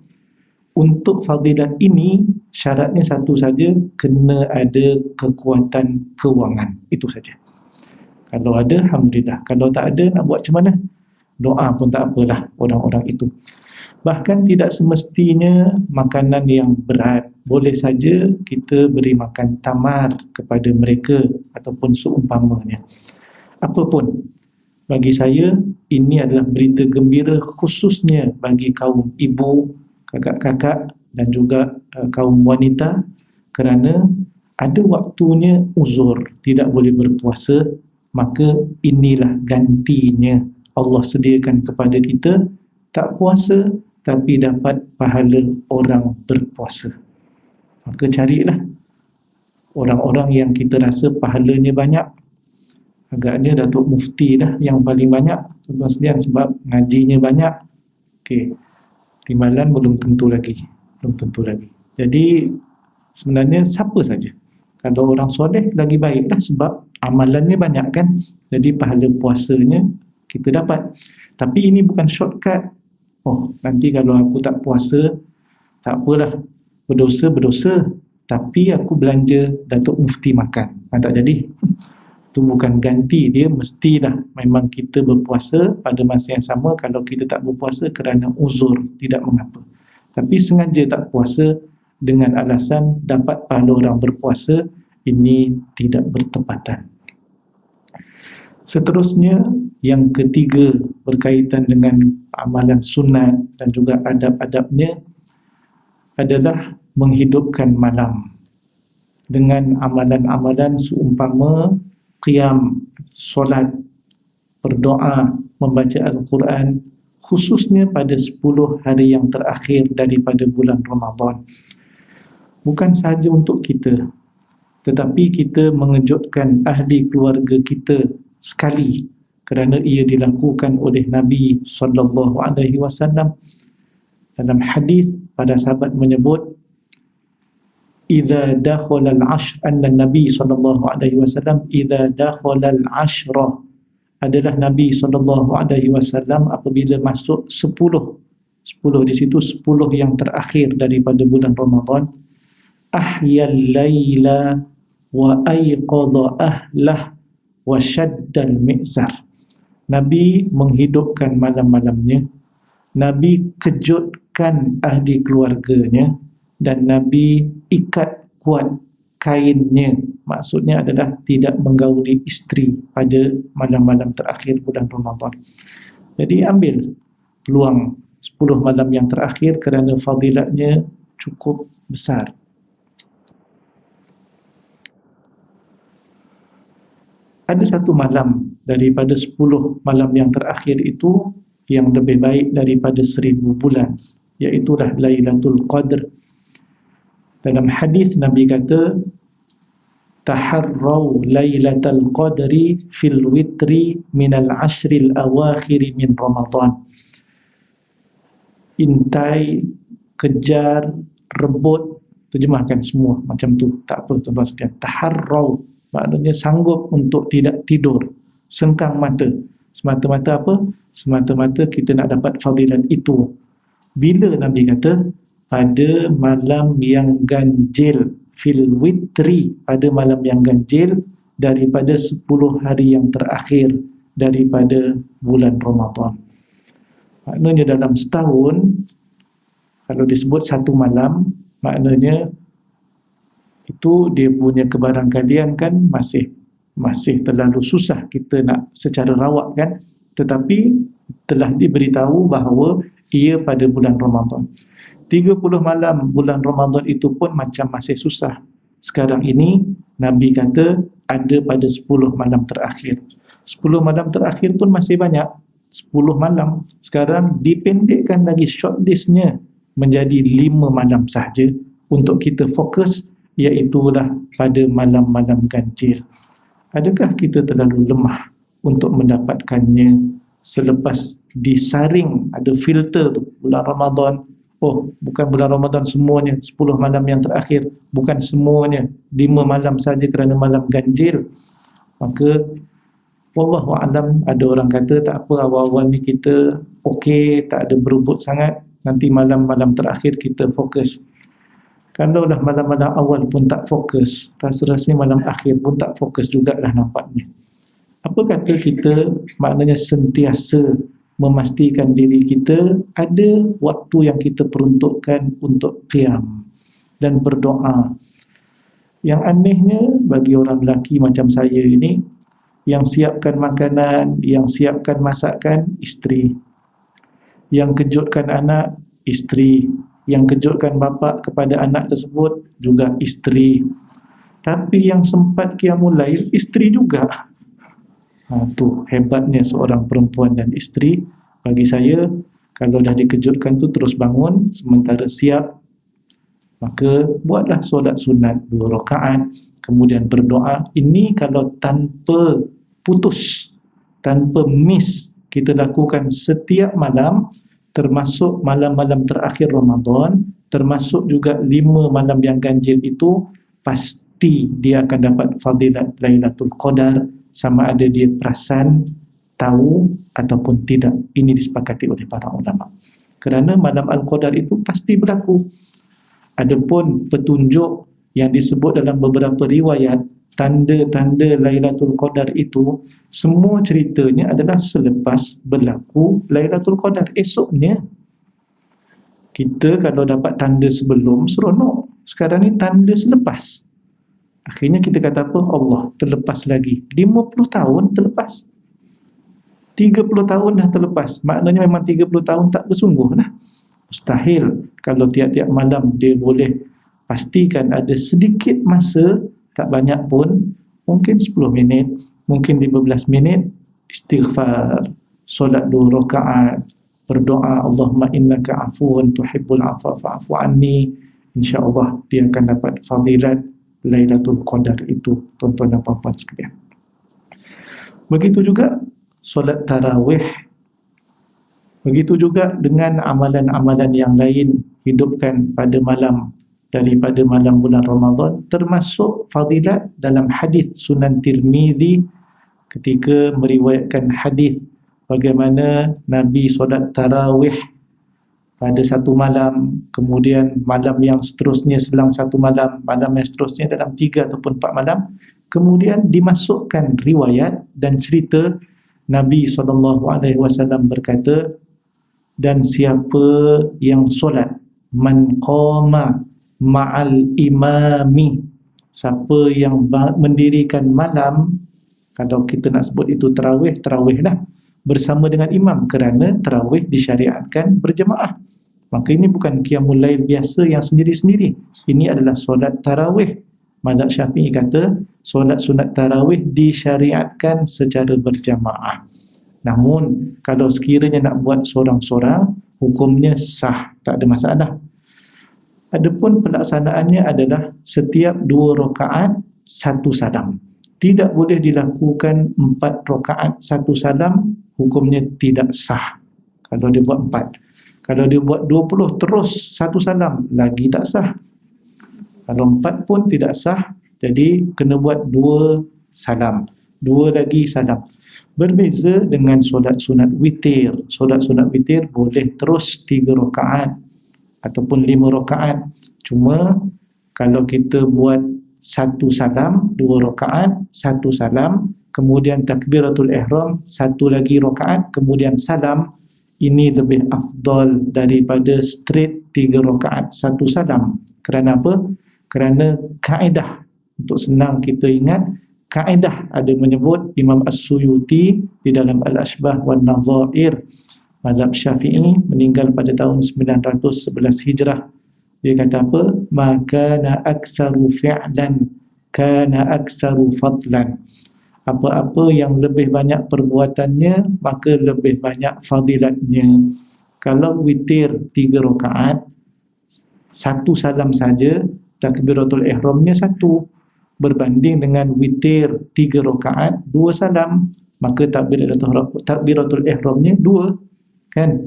Untuk fadilat ini, syaratnya satu saja, kena ada kekuatan kewangan. Itu saja. Kalau ada, alhamdulillah. Kalau tak ada, nak buat macam mana? Doa pun tak apalah orang-orang itu. Bahkan tidak semestinya makanan yang berat. Boleh saja kita beri makan tamar kepada mereka ataupun seumpamanya. Apapun, bagi saya ini adalah berita gembira khususnya bagi kaum ibu, kakak-kakak dan juga kaum wanita, kerana ada waktunya uzur, tidak boleh berpuasa. Maka inilah gantinya Allah sediakan kepada kita, tak puasa tapi dapat pahala orang berpuasa. Maka carilah orang-orang yang kita rasa pahalanya banyak. Agaknya Datuk Mufti dah yang paling banyak, tuan-tuan sekalian, sebab ngajinya banyak. Okey, timbalan belum tentu lagi. Jadi sebenarnya siapa saja, kalau orang soleh lagi baiklah, sebab amalannya banyak kan. Jadi pahala puasanya kita dapat. Tapi ini bukan shortcut. Oh, nanti kalau aku tak puasa, tak apalah, berdosa, tapi aku belanja Datuk Mufti makan. Tak jadi. Itu bukan ganti, dia mestilah memang kita berpuasa pada masa yang sama. Kalau kita tak berpuasa kerana uzur, tidak mengapa. Tapi sengaja tak puasa dengan alasan dapat pahala orang berpuasa, ini tidak bertepatan. Seterusnya, yang ketiga, berkaitan dengan amalan sunat dan juga adab-adabnya, adalah menghidupkan malam dengan amalan-amalan seumpama qiyam, solat, berdoa, membaca Al-Quran, khususnya pada 10 hari yang terakhir daripada bulan Ramadan. Bukan sahaja untuk kita, tetapi kita mengejutkan ahli keluarga kita sekali, kerana ia dilakukan oleh Nabi SAW. Dalam hadis, pada sahabat menyebut, idza dakhala al-ashr, anna Nabi SAW idza dakhala al-ashrah, adalah Nabi SAW apabila masuk 10 di situ 10 yang terakhir daripada bulan Ramadan, ahyal laila wa ayqadha ahlah wa shaddal mi'zar. Nabi menghidupkan malam-malamnya, Nabi kejutkan ahli keluarganya, dan Nabi ikat kuat kainnya. Maksudnya adalah tidak menggauli isteri pada malam-malam terakhir bulan Ramadan. Jadi ambil peluang 10 malam yang terakhir kerana fadilatnya cukup besar. Ada satu malam daripada 10 malam yang terakhir itu yang lebih baik daripada 1000 bulan, iaitulah Lailatul Qadr. Dalam hadis Nabi kata, taharraw Lailatul Qadri fil witri minal ashril awakhir min Ramadan. Intai, kejar, rebut, terjemahkan semua macam tu, tak apa tuan-tuan sekalian. Taharraw maknanya sanggup untuk tidak tidur, sengkang mata. Semata-mata apa? Semata-mata kita nak dapat fadilat itu. Bila Nabi kata? Pada malam yang ganjil, fil witri, pada malam yang ganjil daripada 10 hari yang terakhir daripada bulan Ramadan. Maknanya dalam setahun, kalau disebut satu malam, maknanya itu dia punya kebarangkalian kan masih terlalu susah kita nak secara rawak kan, tetapi telah diberitahu bahawa ia pada bulan Ramadan. 30 malam bulan Ramadan itu pun macam masih susah. Sekarang ini Nabi kata ada pada 10 malam terakhir. 10 malam terakhir pun masih banyak, 10 malam. Sekarang dipendekkan lagi shortlistnya menjadi 5 malam sahaja untuk kita fokus, iaitulah pada malam-malam ganjil. Adakah kita terlalu lemah untuk mendapatkannya selepas disaring, ada filter tu, bulan Ramadan, oh bukan bulan Ramadan semuanya, 10 malam yang terakhir, bukan semuanya, 5 malam saja kerana malam ganjil. Maka wallahu a'lam, ada orang kata tak apa, awal-awal ni kita okey, tak ada berebut sangat, nanti malam-malam terakhir kita fokus. Kalau dah malam-malam awal pun tak fokus, rasa-rasanya malam akhir pun tak fokus jugalah nampaknya. Apa kata kita maknanya sentiasa memastikan diri kita ada waktu yang kita peruntukkan untuk qiyam dan berdoa. Yang anehnya bagi orang lelaki macam saya ini, yang siapkan makanan, yang siapkan masakan, isteri. Yang kejutkan anak, isteri. Yang kejutkan bapa kepada anak tersebut juga isteri. Tapi yang sempat qiyamul lail, isteri juga. Tu hebatnya seorang perempuan dan isteri. Bagi saya, kalau dah dikejutkan tu terus bangun, sementara siap, maka buatlah solat sunat 2 rakaat, kemudian berdoa. Ini kalau tanpa putus, tanpa miss, kita lakukan setiap malam, termasuk malam-malam terakhir Ramadan, termasuk juga 5 malam yang ganjil itu, pasti dia akan dapat fadilat Lailatul Qadar, sama ada dia perasan, tahu ataupun tidak. Ini disepakati oleh para ulama. Kerana malam Al-Qadar itu pasti berlaku. Adapun petunjuk yang disebut dalam beberapa riwayat, tanda-tanda Lailatul Qadar itu, semua ceritanya adalah selepas berlaku Lailatul Qadar. Esoknya, kita kalau dapat tanda sebelum, seronok. Sekarang ni tanda selepas. Akhirnya kita kata apa? Allah, terlepas lagi. 50 tahun terlepas. 30 tahun dah terlepas. Maknanya memang 30 tahun tak bersungguh lah. Mustahil kalau tiap-tiap malam dia boleh pastikan ada sedikit masa, tak banyak pun, mungkin 10 minit, mungkin 15 minit, istighfar, solat 2 rakaat, berdoa, Allahumma innaka afuun tuhibbul afwa fa'fu anni. InsyaAllah dia akan dapat fadilat Lailatul Qadar itu, tuan-tuan dan puan-puan sekalian. Begitu juga solat tarawih. Begitu juga dengan amalan-amalan yang lain, hidupkan pada malam daripada malam bulan Ramadan, termasuk fadilat dalam hadis Sunan Tirmizi ketika meriwayatkan hadis bagaimana Nabi solat tarawih pada satu malam, kemudian malam yang seterusnya selang satu malam, malam yang seterusnya dalam 3 ataupun 4 malam, kemudian dimasukkan riwayat dan cerita Nabi SAW berkata, dan siapa yang solat man qama ma'al imami, siapa yang mendirikan malam, kalau kita nak sebut itu tarawih, tarawih lah, bersama dengan imam, kerana tarawih disyariatkan berjemaah. Maka ini bukan qiyamul lail biasa yang sendiri-sendiri, ini adalah solat tarawih. Mazhab Syafi'i kata solat sunat tarawih disyariatkan secara berjamaah. Namun kalau sekiranya nak buat seorang-seorang, hukumnya sah, tak ada masalah. Adapun pelaksanaannya adalah setiap 2 rakaat 1 salam. Tidak boleh dilakukan 4 rakaat 1 salam, hukumnya tidak sah. Kalau dia buat 4, kalau dia buat 20 terus 1 salam, lagi tak sah. Kalau 4 pun tidak sah, jadi kena buat 2 salam, 2 lagi salam. Berbeza dengan solat sunat witir. Solat sunat witir boleh terus 3 rakaat ataupun 5 rakaat. Cuma kalau kita buat 1 salam, 2 rakaat, 1 salam, kemudian takbiratul ihram, 1 lagi rakaat, kemudian salam, ini lebih afdal daripada straight 3 rakaat 1 salam. Kerana apa? Kerana kaedah, untuk senang kita ingat, kaedah ada menyebut, Imam As-Suyuti di dalam Al-Ashbah wan Nadhair, mazhab Syafi'i, meninggal pada tahun 911 Hijrah. Dia kata apa? Maka na aktsaru fi'lan kana aktsaru fadlan. Apa-apa yang lebih banyak perbuatannya, maka lebih banyak fadilatnya. Kalau witir 3 rakaat, 1 salam saja, takbiratul ihramnya 1, berbanding dengan witir 3 rakaat 2 salam, maka takbiratul ihramnya 2, kan?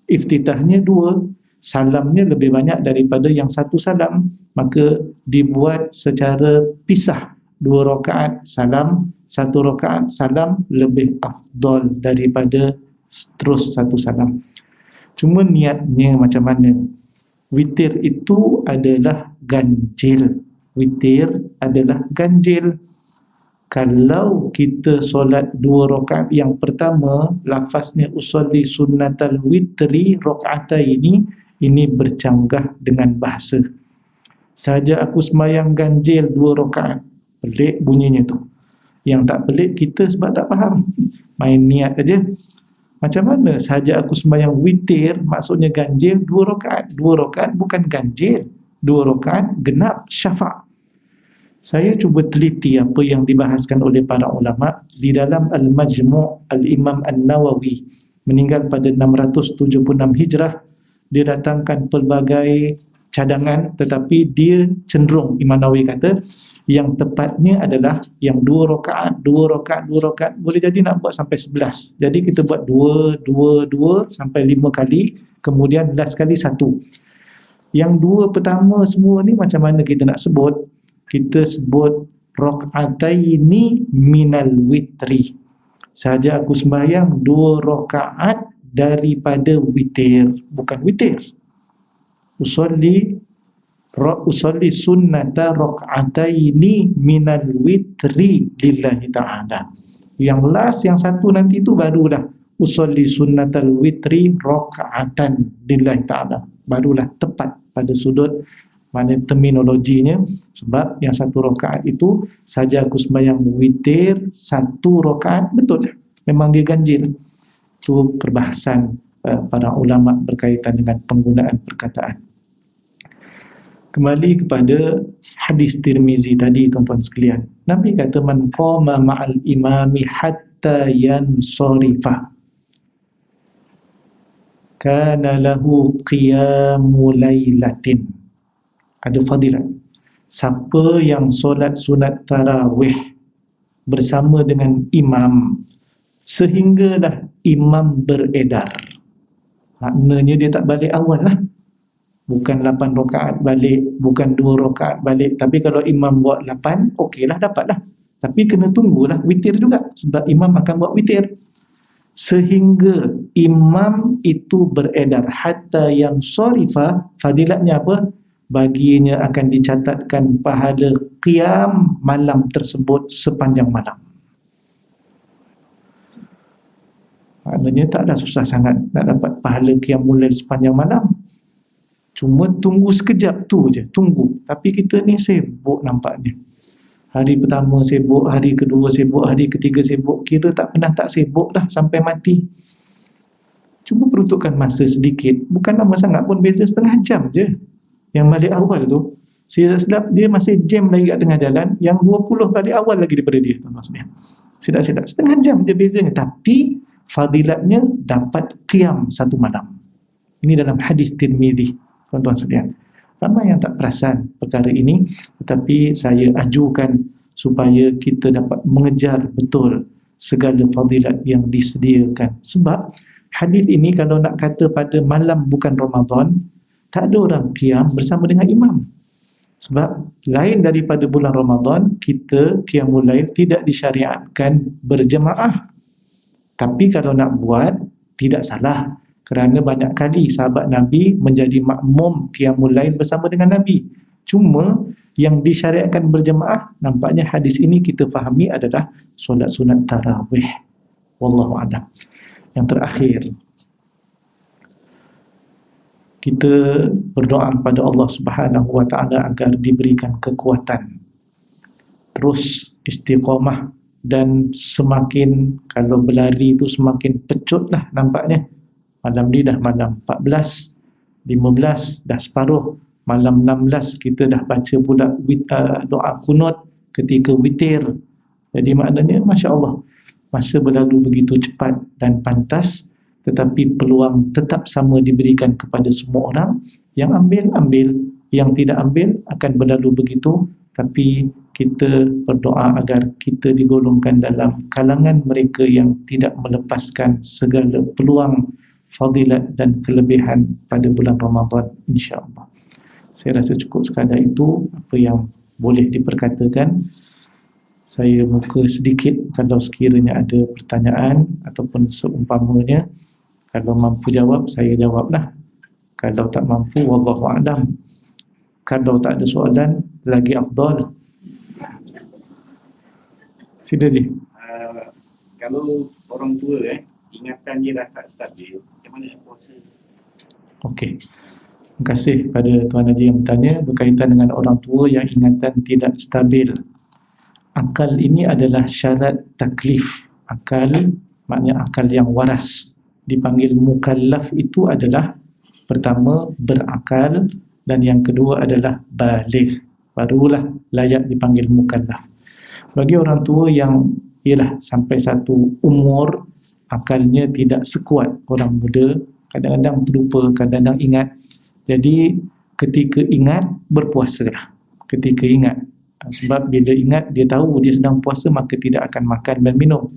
Iftitahnya 2, salamnya lebih banyak daripada yang 1 salam, maka dibuat secara pisah, 2 rakaat salam, 1 rakaat salam, lebih afdal daripada terus 1 salam. Cuma niatnya macam mana? Witir itu adalah ganjil. Witir adalah ganjil. Kalau kita solat 2 rakaat yang pertama, lafaznya usolli sunnatal witri rakaataini, ini bercanggah dengan bahasa. Saja aku sembahyang ganjil 2 rakaat. Pelik bunyinya tu. Yang tak pelik kita sebab tak faham. Main niat aja. Macam mana saja aku sembahyang witir, maksudnya ganjil 2 rakaat. 2 rakaat bukan ganjil. 2 rakaat genap syafa'. Saya cuba teliti apa yang dibahaskan oleh para ulama di dalam Al-Majmu' Al-Imam An-Nawawi, meninggal pada 676 Hijrah. Dia datangkan pelbagai cadangan, tetapi dia cenderung, Imam Nawawi kata, yang tepatnya adalah yang 2 rakaat, 2 rakaat, 2 rakaat, boleh jadi nak buat sampai 11. Jadi kita buat 2, 2, 2 sampai 5 kali, kemudian last kali 1. Yang 2 pertama semua ni macam mana kita nak sebut? Kita sebut rakaataini minal witri. Saja aku sembahyang 2 rakaat daripada witir, bukan witir. Usolli sunnata raka'ataini minal witri lillahi ta'ala. Yang last, yang 1 nanti tu barulah usolli sunnatal witri raka'atan lillahi ta'ala. Barulah tepat pada sudut mana terminologinya, sebab yang 1 rakaat itu saja aku sembahyang witir 1 rakaat, betul lah, memang dia ganjil. Itu perbahasan para ulama berkaitan dengan penggunaan perkataan. Kembali kepada hadis Tirmizi tadi, tuan-tuan sekalian. Nabi kata, man qama ma'al imami hatta yansarifa kana lahu qiyamu lailatin. Ada fadilat. Siapa yang solat sunat tarawih bersama dengan imam sehinggalah imam beredar, maknanya dia tak balik awal lah, bukan 8 rakaat balik, bukan 2 rakaat balik. Tapi kalau imam buat 8, okeylah, dapatlah. Tapi kena tunggulah witir juga, sebab imam akan buat witir. sehingga imam itu beredar hatta yang syarifah. Fadilatnya apa? Baginya akan dicatatkan pahala qiyam malam tersebut sepanjang malam. Maknanya taklah susah sangat nak dapat pahala qiyam mulai sepanjang malam. Cuma tunggu sekejap tu je, tunggu. Tapi kita ni sibuk nampaknya. Hari pertama sibuk, hari kedua sibuk, hari ketiga sibuk. Kira tak pernah tak sibuk dah sampai mati. Cuma peruntukkan masa sedikit. Bukan lama sangat pun, beza setengah jam je. Yang balik awal tu, sedap dia masih jam lagi kat tengah jalan. Yang 20 balik awal lagi daripada dia, tuan-tuan sekalian. Sedap-sedap. Setengah jam je bezanya. Tapi fadilatnya dapat qiyam satu malam. Ini dalam hadis Tirmizi, tuan-tuan sekalian. Ramai yang tak perasan perkara ini, tetapi saya ajukan supaya kita dapat mengejar betul segala fadilat yang disediakan. Sebab hadis ini kalau nak kata pada malam bukan Ramadan, tak ada orang qiyam bersama dengan imam. Sebab lain daripada bulan Ramadan, kita qiyamul lail tidak disyariatkan berjemaah. Tapi kalau nak buat, tidak salah. Kerana banyak kali sahabat Nabi menjadi makmum qiyamul lail bersama dengan Nabi. Cuma yang disyariatkan berjemaah, nampaknya hadis ini kita fahami adalah solat sunat tarawih. Wallahu a'lam. Yang terakhir, kita berdoa kepada Allah Subhanahu wa taala agar diberikan kekuatan, terus istiqamah, dan semakin kalau berlari itu semakin pecut lah nampaknya. Malam ni dah malam 14, 15 dah separuh, malam 16 kita dah baca pula doa kunut ketika witir. Jadi maknanya Masya Allah, masa berlalu begitu cepat dan pantas, tetapi peluang tetap sama diberikan kepada semua orang. Yang ambil, yang tidak ambil akan berlalu begitu. Tapi kita berdoa agar kita digolongkan dalam kalangan mereka yang tidak melepaskan segala peluang fadilat dan kelebihan pada bulan Ramadan, insya-Allah. Saya rasa cukup sekadar itu apa yang boleh diperkatakan. Saya buka sedikit kalau sekiranya ada pertanyaan ataupun seumpamanya. Kalau mampu jawab, saya jawablah. Kalau tak mampu, wallahu a'lam. Kalau tak ada soalan, lagi afdal. Sila je. Kalau orang tua ingatan dia dah tak stabil, macam mana nak puasa? Okey. Terima kasih pada Tuan Haji yang bertanya berkaitan dengan orang tua yang ingatan tidak stabil. Akal ini adalah syarat taklif. Akal maknanya akal yang waras. Dipanggil mukallaf itu adalah pertama berakal dan yang kedua adalah baligh. Barulah layak dipanggil mukallaf. Bagi orang tua yang ialah sampai satu umur, akalnya tidak sekuat orang muda, kadang-kadang terlupa, kadang-kadang ingat. Jadi ketika ingat, berpuasalah. Ketika ingat, sebab bila ingat dia tahu dia sedang puasa, maka tidak akan makan dan minum.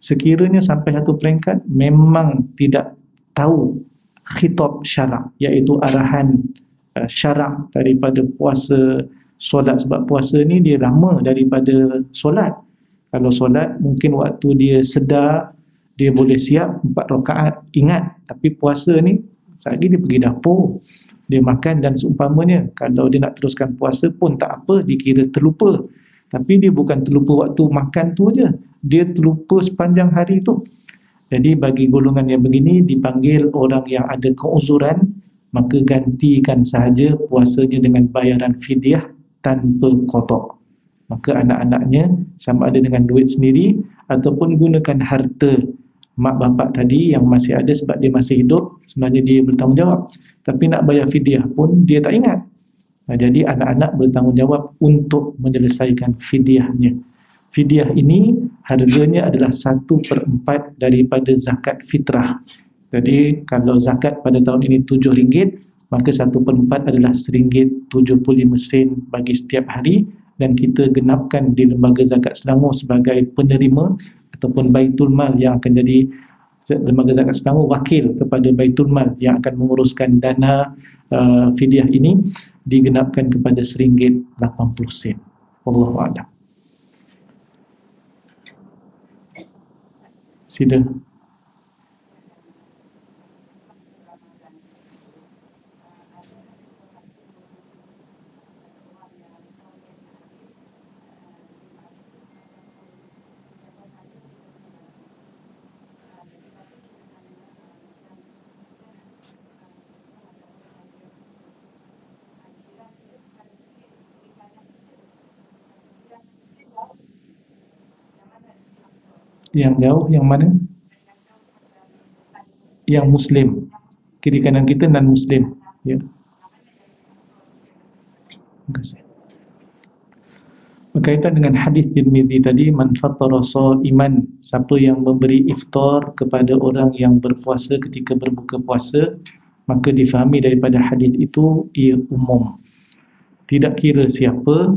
Sekiranya sampai satu peringkat memang tidak tahu khitab syarak, iaitu arahan syarak daripada puasa, solat. Sebab puasa ni dia lama daripada solat. Kalau solat mungkin waktu dia sedar, dia boleh siap 4 rakaat, ingat. Tapi puasa ni lagi dia pergi dapur, dia makan dan seumpamanya. Kalau dia nak teruskan puasa pun tak apa, dikira terlupa. Tapi dia bukan terlupa waktu makan tu je, dia terlupa sepanjang hari tu. Jadi bagi golongan yang begini dipanggil orang yang ada keuzuran, maka gantikan sahaja puasanya dengan bayaran fidyah tanpa qada'. Maka anak-anaknya sama ada dengan duit sendiri ataupun gunakan harta mak bapak tadi yang masih ada sebab dia masih hidup, sebenarnya dia bertanggungjawab. Tapi nak bayar fidyah pun dia tak ingat. Jadi anak-anak bertanggungjawab untuk menyelesaikan fidyahnya. Fidyah ini harganya adalah 1/4 daripada zakat fitrah. Jadi kalau zakat pada tahun ini RM7, maka 1/4 adalah RM1.75 bagi setiap hari. Dan kita genapkan di Lembaga Zakat Selangor sebagai penerima ataupun Baitul Mal yang akan jadi Lembaga Zakat Selangor wakil kepada Baitul Mal yang akan menguruskan dana fidyah ini, digenapkan kepada RM1.80. Wallahu a'lam. Sila. Yang jauh yang mana? Yang Muslim. Kiri kanan kita non-Muslim. Ya. Terima kasih. Berkaitan dengan hadis Tirmizi tadi, man fattara iman, siapa yang memberi iftar kepada orang yang berpuasa ketika berbuka puasa, maka difahami daripada hadis itu ia umum. Tidak kira siapa,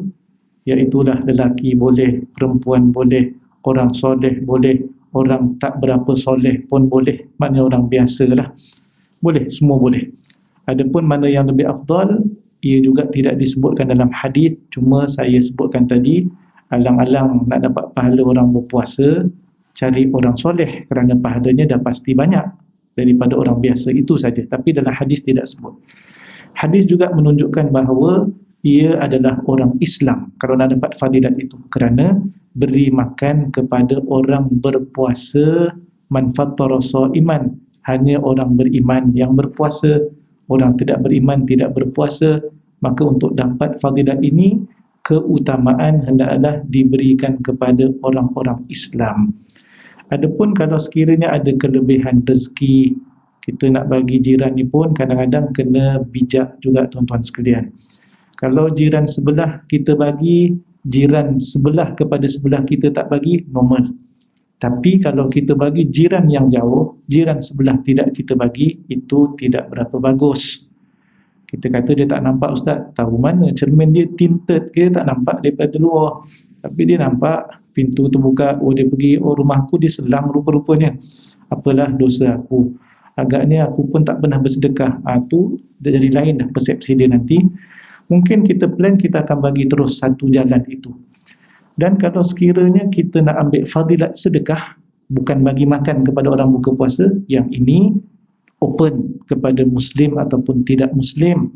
iaitulah lelaki boleh, perempuan boleh, orang soleh boleh, orang tak berapa soleh pun boleh, maknanya orang biasalah. Boleh, semua boleh. Adapun mana yang lebih afdal, ia juga tidak disebutkan dalam hadis, cuma saya sebutkan tadi, alang-alang nak dapat pahala orang berpuasa, cari orang soleh kerana pahalanya dah pasti banyak daripada orang biasa, itu saja. Tapi dalam hadis tidak sebut. Hadis juga menunjukkan bahawa ia adalah orang Islam kalau nak dapat fadilat itu, kerana beri makan kepada orang berpuasa, man fattara iman, hanya orang beriman yang berpuasa. Orang tidak beriman tidak berpuasa, maka untuk dapat fadilat ini, keutamaan hendaklah diberikan kepada orang-orang Islam. Adapun kalau sekiranya ada kelebihan rezeki, kita nak bagi jiran ni pun kadang-kadang kena bijak juga tuan-tuan sekalian. Kalau jiran sebelah kita bagi, jiran sebelah kepada sebelah kita tak bagi, normal. Tapi kalau kita bagi jiran yang jauh, jiran sebelah tidak kita bagi, itu tidak berapa bagus. Kita kata dia tak nampak ustaz, tahu mana cermin dia tinted ke, tak nampak daripada luar, tapi dia nampak pintu terbuka, oh dia pergi, oh rumahku dia selang rupa-rupanya, apalah dosa aku, agaknya aku pun tak pernah bersedekah. Tu dah jadi lain dah persepsi dia nanti. Mungkin kita plan kita akan bagi terus satu jalan itu. Dan kalau sekiranya kita nak ambil fadilat sedekah, bukan bagi makan kepada orang buka puasa, yang ini open kepada Muslim ataupun tidak Muslim.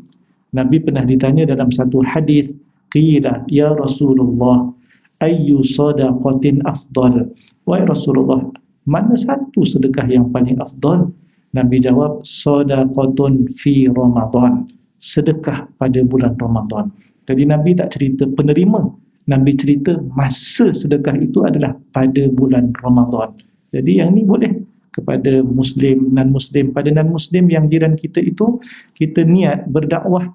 Nabi pernah ditanya dalam satu hadis, qila ya Rasulullah, ayyu sadaqatin afdal? Wahai Rasulullah, mana satu sedekah yang paling afdal? Nabi jawab, sadaqatun fi Ramadan, sedekah pada bulan Ramadan. Jadi Nabi tak cerita penerima, Nabi cerita masa sedekah itu adalah pada bulan Ramadan. Jadi yang ni boleh kepada Muslim, non-Muslim. Pada non-Muslim yang jiran kita itu, kita niat berdakwah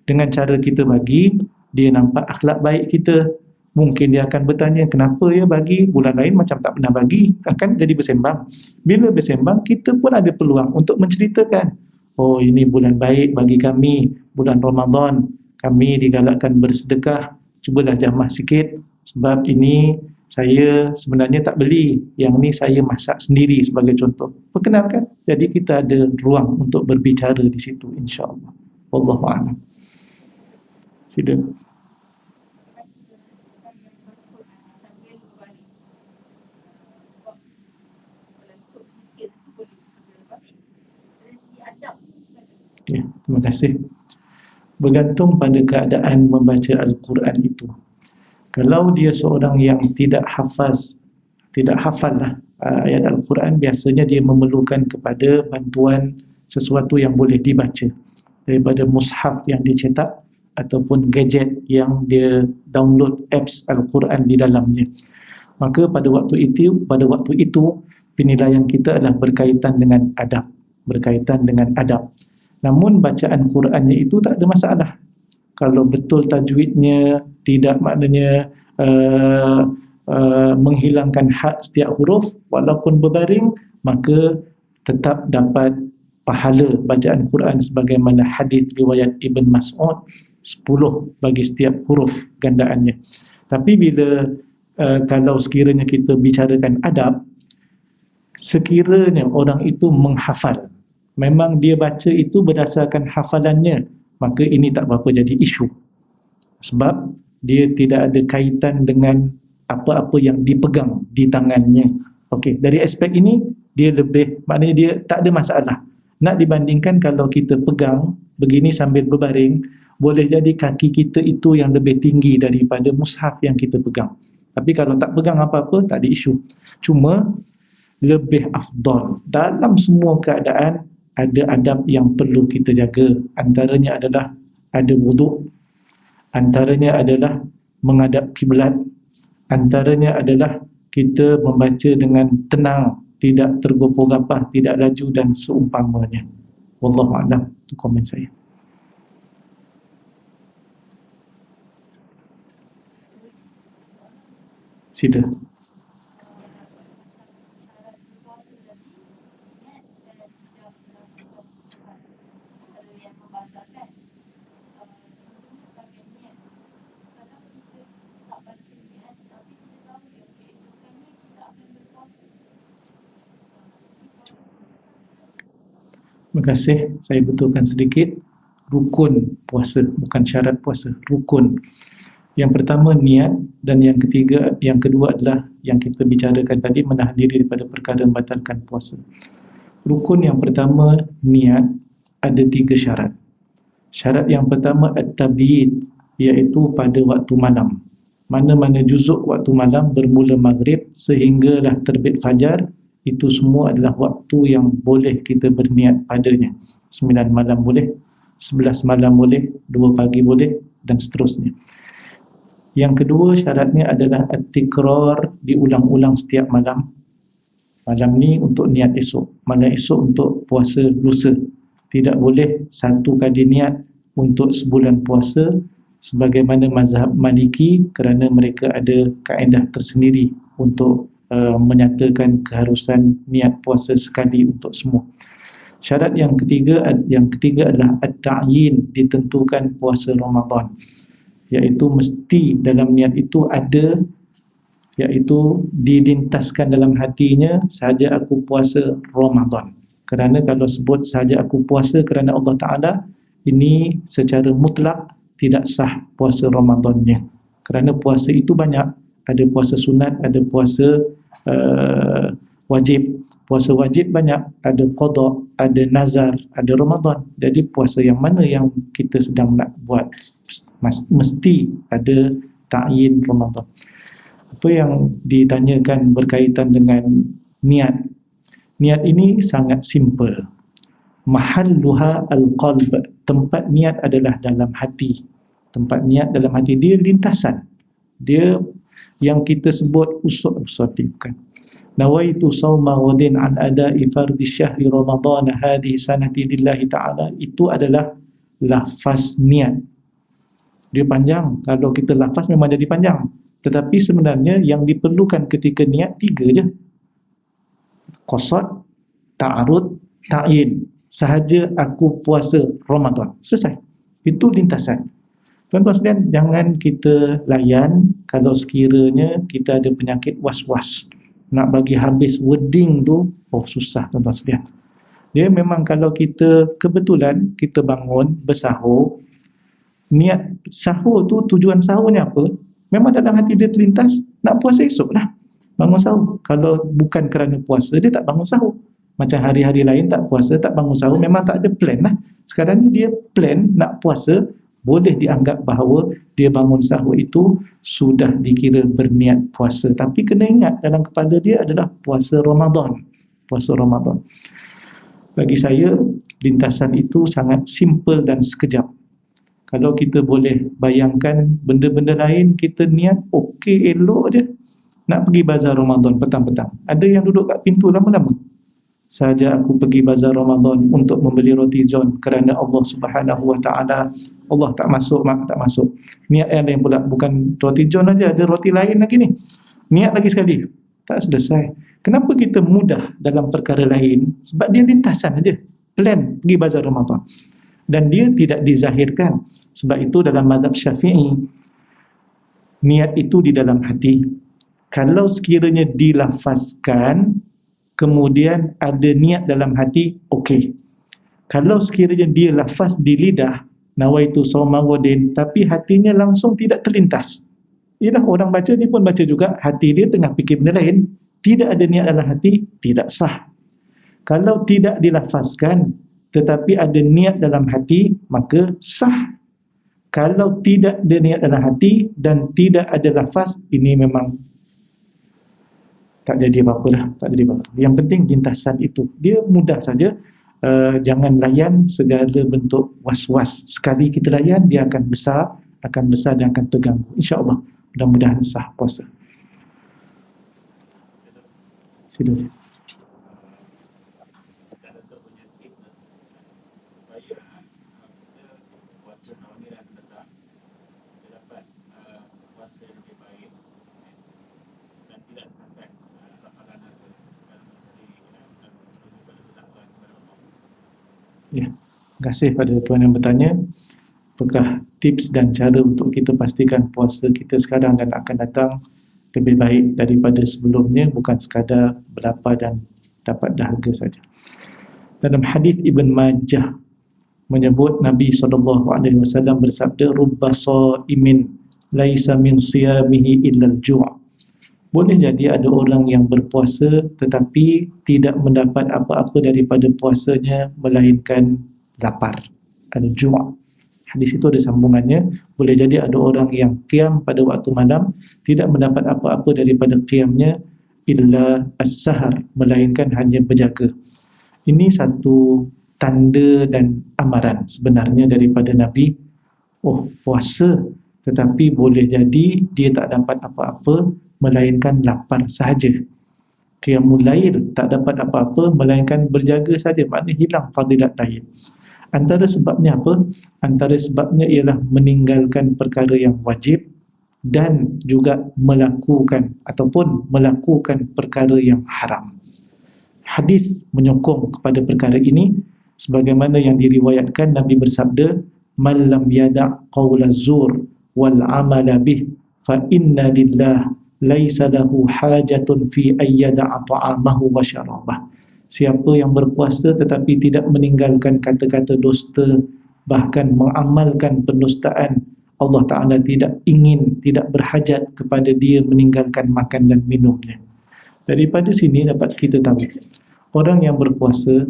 dengan cara kita bagi, dia nampak akhlak baik kita. Mungkin dia akan bertanya, kenapa ya bagi, bulan lain macam tak pernah bagi. Akan jadi bersembang. Bila bersembang, kita pun ada peluang untuk menceritakan, oh ini bulan baik bagi kami, bulan Ramadan, kami digalakkan bersedekah, cubalah jamah sikit, sebab ini saya sebenarnya tak beli, yang ni saya masak sendiri sebagai contoh. Perkenalkan. Jadi kita ada ruang untuk berbicara di situ, insya-Allah. Wallahu a'lam. Sila. Ya, terima kasih. Bergantung pada keadaan membaca Al-Quran itu. Kalau dia seorang yang tidak hafal lah ayat Al-Quran, biasanya dia memerlukan kepada bantuan sesuatu yang boleh dibaca daripada mushaf yang dicetak ataupun gadget yang dia download apps Al-Quran di dalamnya. Maka pada waktu itu penilaian kita adalah berkaitan dengan adab. Namun bacaan Qurannya itu tak ada masalah. Kalau betul tajwidnya tidak maknanya menghilangkan hak setiap huruf, walaupun berbaring, maka tetap dapat pahala bacaan Quran sebagaimana hadis riwayat Ibn Mas'ud, 10 bagi setiap huruf gandaannya. Tapi bila kalau sekiranya kita bicarakan adab, sekiranya orang itu menghafal, memang dia baca itu berdasarkan hafalannya, maka ini tak berapa jadi isu. Sebab dia tidak ada kaitan dengan apa-apa yang dipegang di tangannya. Okey, dari aspek ini dia lebih, maknanya dia tak ada masalah. Nak dibandingkan kalau kita pegang begini sambil berbaring, boleh jadi kaki kita itu yang lebih tinggi daripada mushaf yang kita pegang. Tapi kalau tak pegang apa-apa, tak ada isu. Cuma lebih afdal dalam semua keadaan, ada adab yang perlu kita jaga. Antaranya adalah ada wuduk, antaranya adalah menghadap kiblat, antaranya adalah kita membaca dengan tenang, tidak tergopoh-gapah, tidak laju dan seumpamanya. Wallahu a'lam. Itu komen saya. Sila. Terima kasih. Saya betulkan sedikit. Rukun puasa, bukan syarat puasa. Rukun. Yang pertama niat, dan yang kedua adalah yang kita bicarakan tadi, menahan diri daripada perkara membatalkan puasa. Rukun yang pertama niat, ada 3 syarat. Syarat yang pertama at-tabiid, iaitu pada waktu malam. Mana-mana juzuk waktu malam bermula maghrib sehinggalah terbit fajar, itu semua adalah waktu yang boleh kita berniat padanya. 9 malam boleh, 11 malam boleh, 2 pagi boleh, dan seterusnya. Yang kedua syaratnya adalah at-tikrar, diulang-ulang setiap malam. Malam ni untuk niat esok, malam esok untuk puasa lusa. Tidak boleh satu kali niat untuk sebulan puasa, sebagaimana mazhab Maliki, kerana mereka ada kaedah tersendiri untuk menyatakan keharusan niat puasa sekali untuk semua. Syarat yang ketiga adalah at-ta'yin, ditentukan puasa Ramadan, iaitu mesti dalam niat itu ada, iaitu dilintaskan dalam hatinya, sahaja aku puasa Ramadan. Kerana kalau sebut sahaja aku puasa kerana Allah Ta'ala, ini secara mutlak tidak sah puasa Ramadannya. Kerana puasa itu banyak, ada puasa sunat, ada puasa wajib. Puasa wajib banyak, ada qada, ada nazar, ada Ramadan. Jadi puasa yang mana yang kita sedang nak buat, mesti ada ta'yin Ramadan. Apa yang ditanyakan berkaitan dengan niat. Niat ini sangat simple. Mahalluha al-qalb, tempat niat adalah dalam hati. Tempat niat dalam hati, dia lintasan. Dia yang kita sebut usati, bukan. Nawaitu sawma ghadin an ada'i fardhi syahri Ramadan hadhihi sanati lillahi ta'ala, itu adalah lafaz niat. Dia panjang, kalau kita lafaz memang jadi panjang, tetapi sebenarnya yang diperlukan ketika niat 3 je. Qasad, ta'arud, ta'yin. Sahaja aku puasa Ramadan, selesai. Itu lintasan. Tuan-tuan sekalian, jangan kita layan kalau sekiranya kita ada penyakit was-was. Nak bagi habis wording tu, susah tuan-tuan sekalian. Dia memang kalau kita kebetulan kita bangun bersahur, niat sahur tu, tujuan sahurnya apa? Memang dalam hati dia terlintas nak puasa esok lah, bangun sahur. Kalau bukan kerana puasa, dia tak bangun sahur. Macam hari-hari lain tak puasa, tak bangun sahur, memang tak ada plan lah. Sekarang ni dia plan nak puasa, boleh dianggap bahawa dia bangun sahur itu sudah dikira berniat puasa. Tapi kena ingat dalam kepala dia adalah puasa Ramadan. Puasa Ramadan. Bagi saya, lintasan itu sangat simple dan sekejap. Kalau kita boleh bayangkan benda-benda lain, kita niat okey, elok je. Nak pergi bazar Ramadan petang-petang, ada yang duduk kat pintu lama-lama. Sahaja aku pergi bazar Ramadan untuk membeli roti john kerana Allah Subhanahu Wa Ta'ala, Allah tak masuk, tak masuk. Niat yang lain pula, bukan roti john aja, ada roti lain lagi ni. Niat lagi sekali, tak selesai. Kenapa kita mudah dalam perkara lain? Sebab dia lintasan aja, plan pergi bazar Ramadan, dan dia tidak dizahirkan. Sebab itu dalam mazhab Syafi'i, niat itu di dalam hati. Kalau sekiranya dilafazkan, kemudian ada niat dalam hati, okey. Kalau sekiranya dia lafaz di lidah, nawaitu sawma ghadin, tapi hatinya langsung tidak terlintas, ialah orang baca ni pun baca juga, hati dia tengah fikir benda lain, tidak ada niat dalam hati, tidak sah. Kalau tidak dilafazkan tetapi ada niat dalam hati, maka sah. Kalau tidak ada niat dalam hati dan tidak ada lafaz, ini memang tak jadi apa-apa lah, tak jadi apa-apa. Yang penting lintasan itu, dia mudah saja. Jangan layan segala bentuk was-was. Sekali kita layan, dia akan besar dan akan terganggu. InsyaAllah, mudah-mudahan sah puasa. Sila. Dan untuk punya tip supaya kita puasa tahun ni dan datang kita dapat puasa yang lebih baik dan tidak sampai ramalan ada dalam diri kita dan lebih pada ketakwaan kepada Allah. Ya, terima kasih pada tuan yang bertanya. Apakah tips dan cara untuk kita pastikan puasa kita sekarang dan akan datang lebih baik daripada sebelumnya, bukan sekadar berapa dan dapat dahaga saja. Dalam hadis Ibn Majah menyebut Nabi SAW bersabda, rubba sha'imin laisa min siyamihi illa al-ju'. Boleh jadi ada orang yang berpuasa tetapi tidak mendapat apa-apa daripada puasanya melainkan lapar, al-ju'. Hadis itu ada sambungannya. Boleh jadi ada orang yang qiyam pada waktu malam tidak mendapat apa-apa daripada qiyamnya illa as-sahar, melainkan hanya berjaga. Ini satu tanda dan amaran sebenarnya daripada Nabi. Oh, puasa tetapi boleh jadi dia tak dapat apa-apa melainkan lapar sahaja. Qiyamul lail tak dapat apa-apa melainkan berjaga saja, maknanya hilang fadilat lain. Antara sebabnya apa? Antara sebabnya ialah meninggalkan perkara yang wajib dan juga melakukan perkara yang haram. Hadis menyokong kepada perkara ini sebagaimana yang diriwayatkan Nabi bersabda, "Man lam yada' qaula zur wal 'amala bih fa inna lillah laisa lahu hajatun fi ayyada'a ta'amahu wa syarabah." Siapa yang berpuasa tetapi tidak meninggalkan kata-kata dusta, bahkan mengamalkan pendustaan, Allah Ta'ala tidak berhajat kepada dia meninggalkan makan dan minumnya. Daripada sini dapat kita tahu, orang yang berpuasa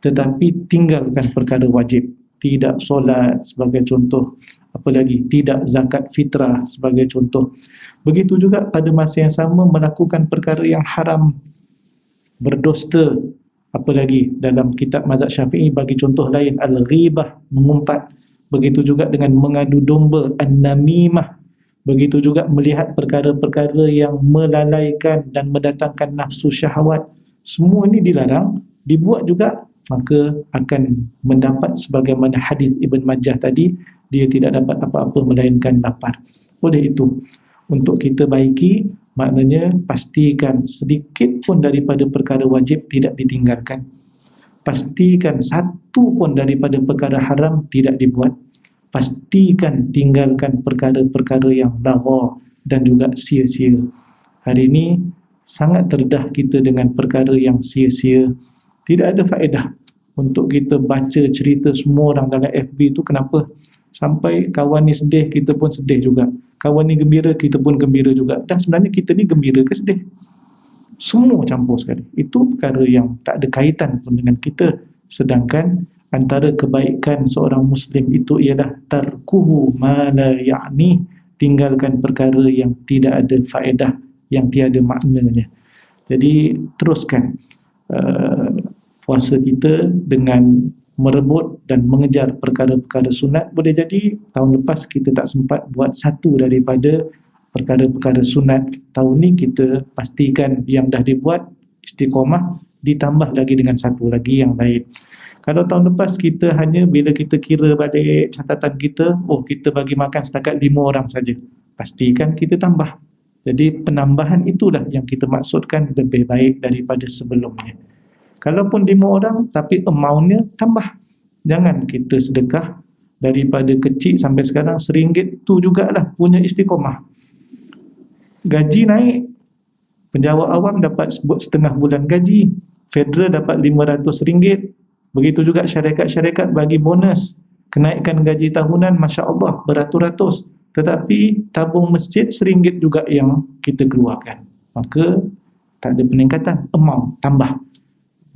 tetapi tinggalkan perkara wajib, tidak solat sebagai contoh, apalagi tidak zakat fitrah sebagai contoh. Begitu juga pada masa yang sama melakukan perkara yang haram, berdusta, apalagi dalam kitab mazhab Syafi'i bagi contoh lain, al-ghibah, mengumpat. Begitu juga dengan mengadu domba, an-namimah. Begitu juga melihat perkara-perkara yang melalaikan dan mendatangkan nafsu syahwat. Semua ini dilarang, dibuat juga, maka akan mendapat sebagaimana hadis Ibn Majah tadi, dia tidak dapat apa-apa melainkan lapar. Oleh itu, untuk kita baiki, maknanya pastikan sedikit pun daripada perkara wajib tidak ditinggalkan. Pastikan satu pun daripada perkara haram tidak dibuat. Pastikan tinggalkan perkara-perkara yang lagha dan juga sia-sia. Hari ini sangat terdedah kita dengan perkara yang sia-sia. Tidak ada faedah untuk kita baca cerita semua orang dalam FB tu. Kenapa? Sampai kawan ni sedih, kita pun sedih juga. Kawan ni gembira, kita pun gembira juga. Dan sebenarnya kita ni gembira ke sedih? Semua campur sekali. Itu perkara yang tak ada kaitan pun dengan kita. Sedangkan antara kebaikan seorang Muslim itu ialah tarkuhu ma la ya'ni, tinggalkan perkara yang tidak ada faedah, yang tiada maknanya. Jadi teruskan puasa kita dengan merebut dan mengejar perkara-perkara sunat. Boleh jadi tahun lepas kita tak sempat buat satu daripada perkara-perkara sunat. Tahun ni kita pastikan yang dah dibuat istiqamah, ditambah lagi dengan satu lagi yang lain. Kalau tahun lepas kita hanya bila kita kira balik catatan kita, oh kita bagi makan setakat 5 orang saja, pastikan kita tambah. Jadi penambahan itulah yang kita maksudkan lebih baik daripada sebelumnya. Kalaupun 5 orang tapi amountnya tambah. Jangan kita sedekah daripada kecil sampai sekarang RM1 tu jugalah punya istiqamah. Gaji naik, penjawat awam dapat setengah bulan gaji, federal dapat RM500. Begitu juga syarikat-syarikat bagi bonus, kenaikan gaji tahunan, Masya Allah, beratus-ratus. Tetapi tabung masjid RM1 juga yang kita keluarkan. Maka tak ada peningkatan, amount tambah.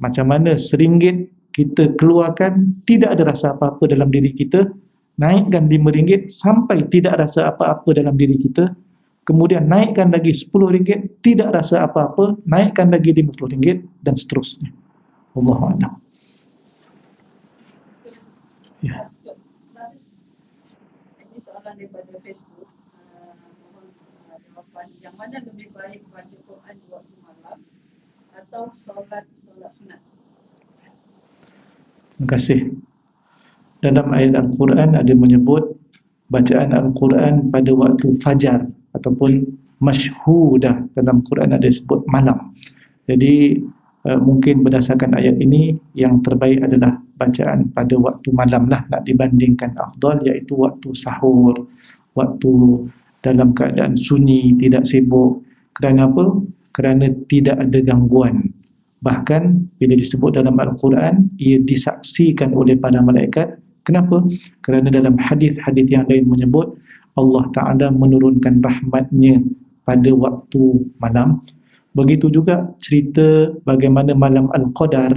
Macam mana RM1 kita keluarkan, tidak ada rasa apa-apa dalam diri kita, naikkan RM5 sampai tidak rasa apa-apa dalam diri kita, kemudian naikkan lagi RM10, tidak rasa apa-apa, naikkan lagi RM50 dan seterusnya. Allahu a'lam. Ya. Ini soalan daripada Facebook. Mohon jawapan, yang mana lebih baik baca Quran di waktu malam atau solat sunat. Terima kasih. Dalam ayat Al-Quran ada menyebut bacaan Al-Quran pada waktu fajar ataupun masyhudah. Dalam Quran ada sebut malam. Jadi mungkin berdasarkan ayat ini yang terbaik adalah bacaan pada waktu malam lah, nak dibandingkan afdal, iaitu waktu sahur, waktu dalam keadaan sunyi, tidak sibuk. Kerana apa? Kerana tidak ada gangguan. Bahkan bila disebut dalam Al-Quran, ia disaksikan oleh para malaikat. Kenapa? Kerana dalam hadis-hadis yang lain menyebut Allah Ta'ala menurunkan rahmatnya pada waktu malam. Begitu juga cerita bagaimana malam Al-Qadar,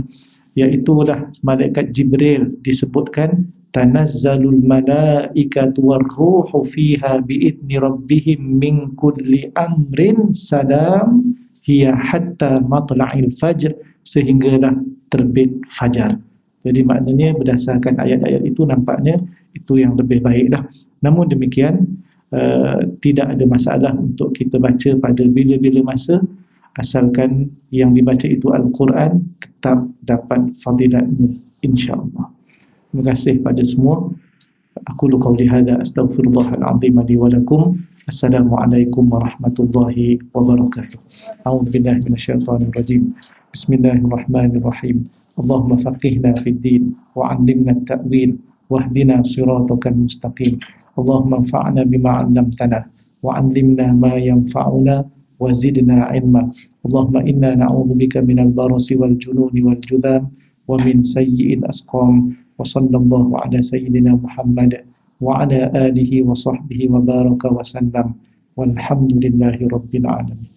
iaitulah malaikat Jibril disebutkan tanazzalul malaikatu warruhu fiha biidni rabbihim min kulli amrin salam hiya hatta matla'il fajr, sehinggalah terbit fajar. Jadi maknanya berdasarkan ayat-ayat itu nampaknya itu yang lebih baik dah. Namun demikian tidak ada masalah untuk kita baca pada bila-bila masa, asalkan yang dibaca itu Al-Quran tetap dapat fadilatnya, insya-Allah. Terima kasih pada semua. Aku qauli hadza astaghfirullahal azim li wa lakum. Assalamualaikum warahmatullahi wabarakatuh. A'udzubillahi minasyaitonir rajim. Bismillahirrahmanirrahim. Allahumma faqihna fid din wa 'allimna at-ta'wil wahdina siratal mustaqim. Allahumma anfa'na bima 'allamtana wa 'allimna ma yanfa'una wa zidna 'ilma. Allahumma inna na'udzubika minal barasi wal jununi wal judham wa min sayyi'il asqam. Wa sallallahu ala sayyidina Muhammad wa ala alihi wa sahbihi wa baraka wa sallam. Walhamdulillahi rabbil alamin.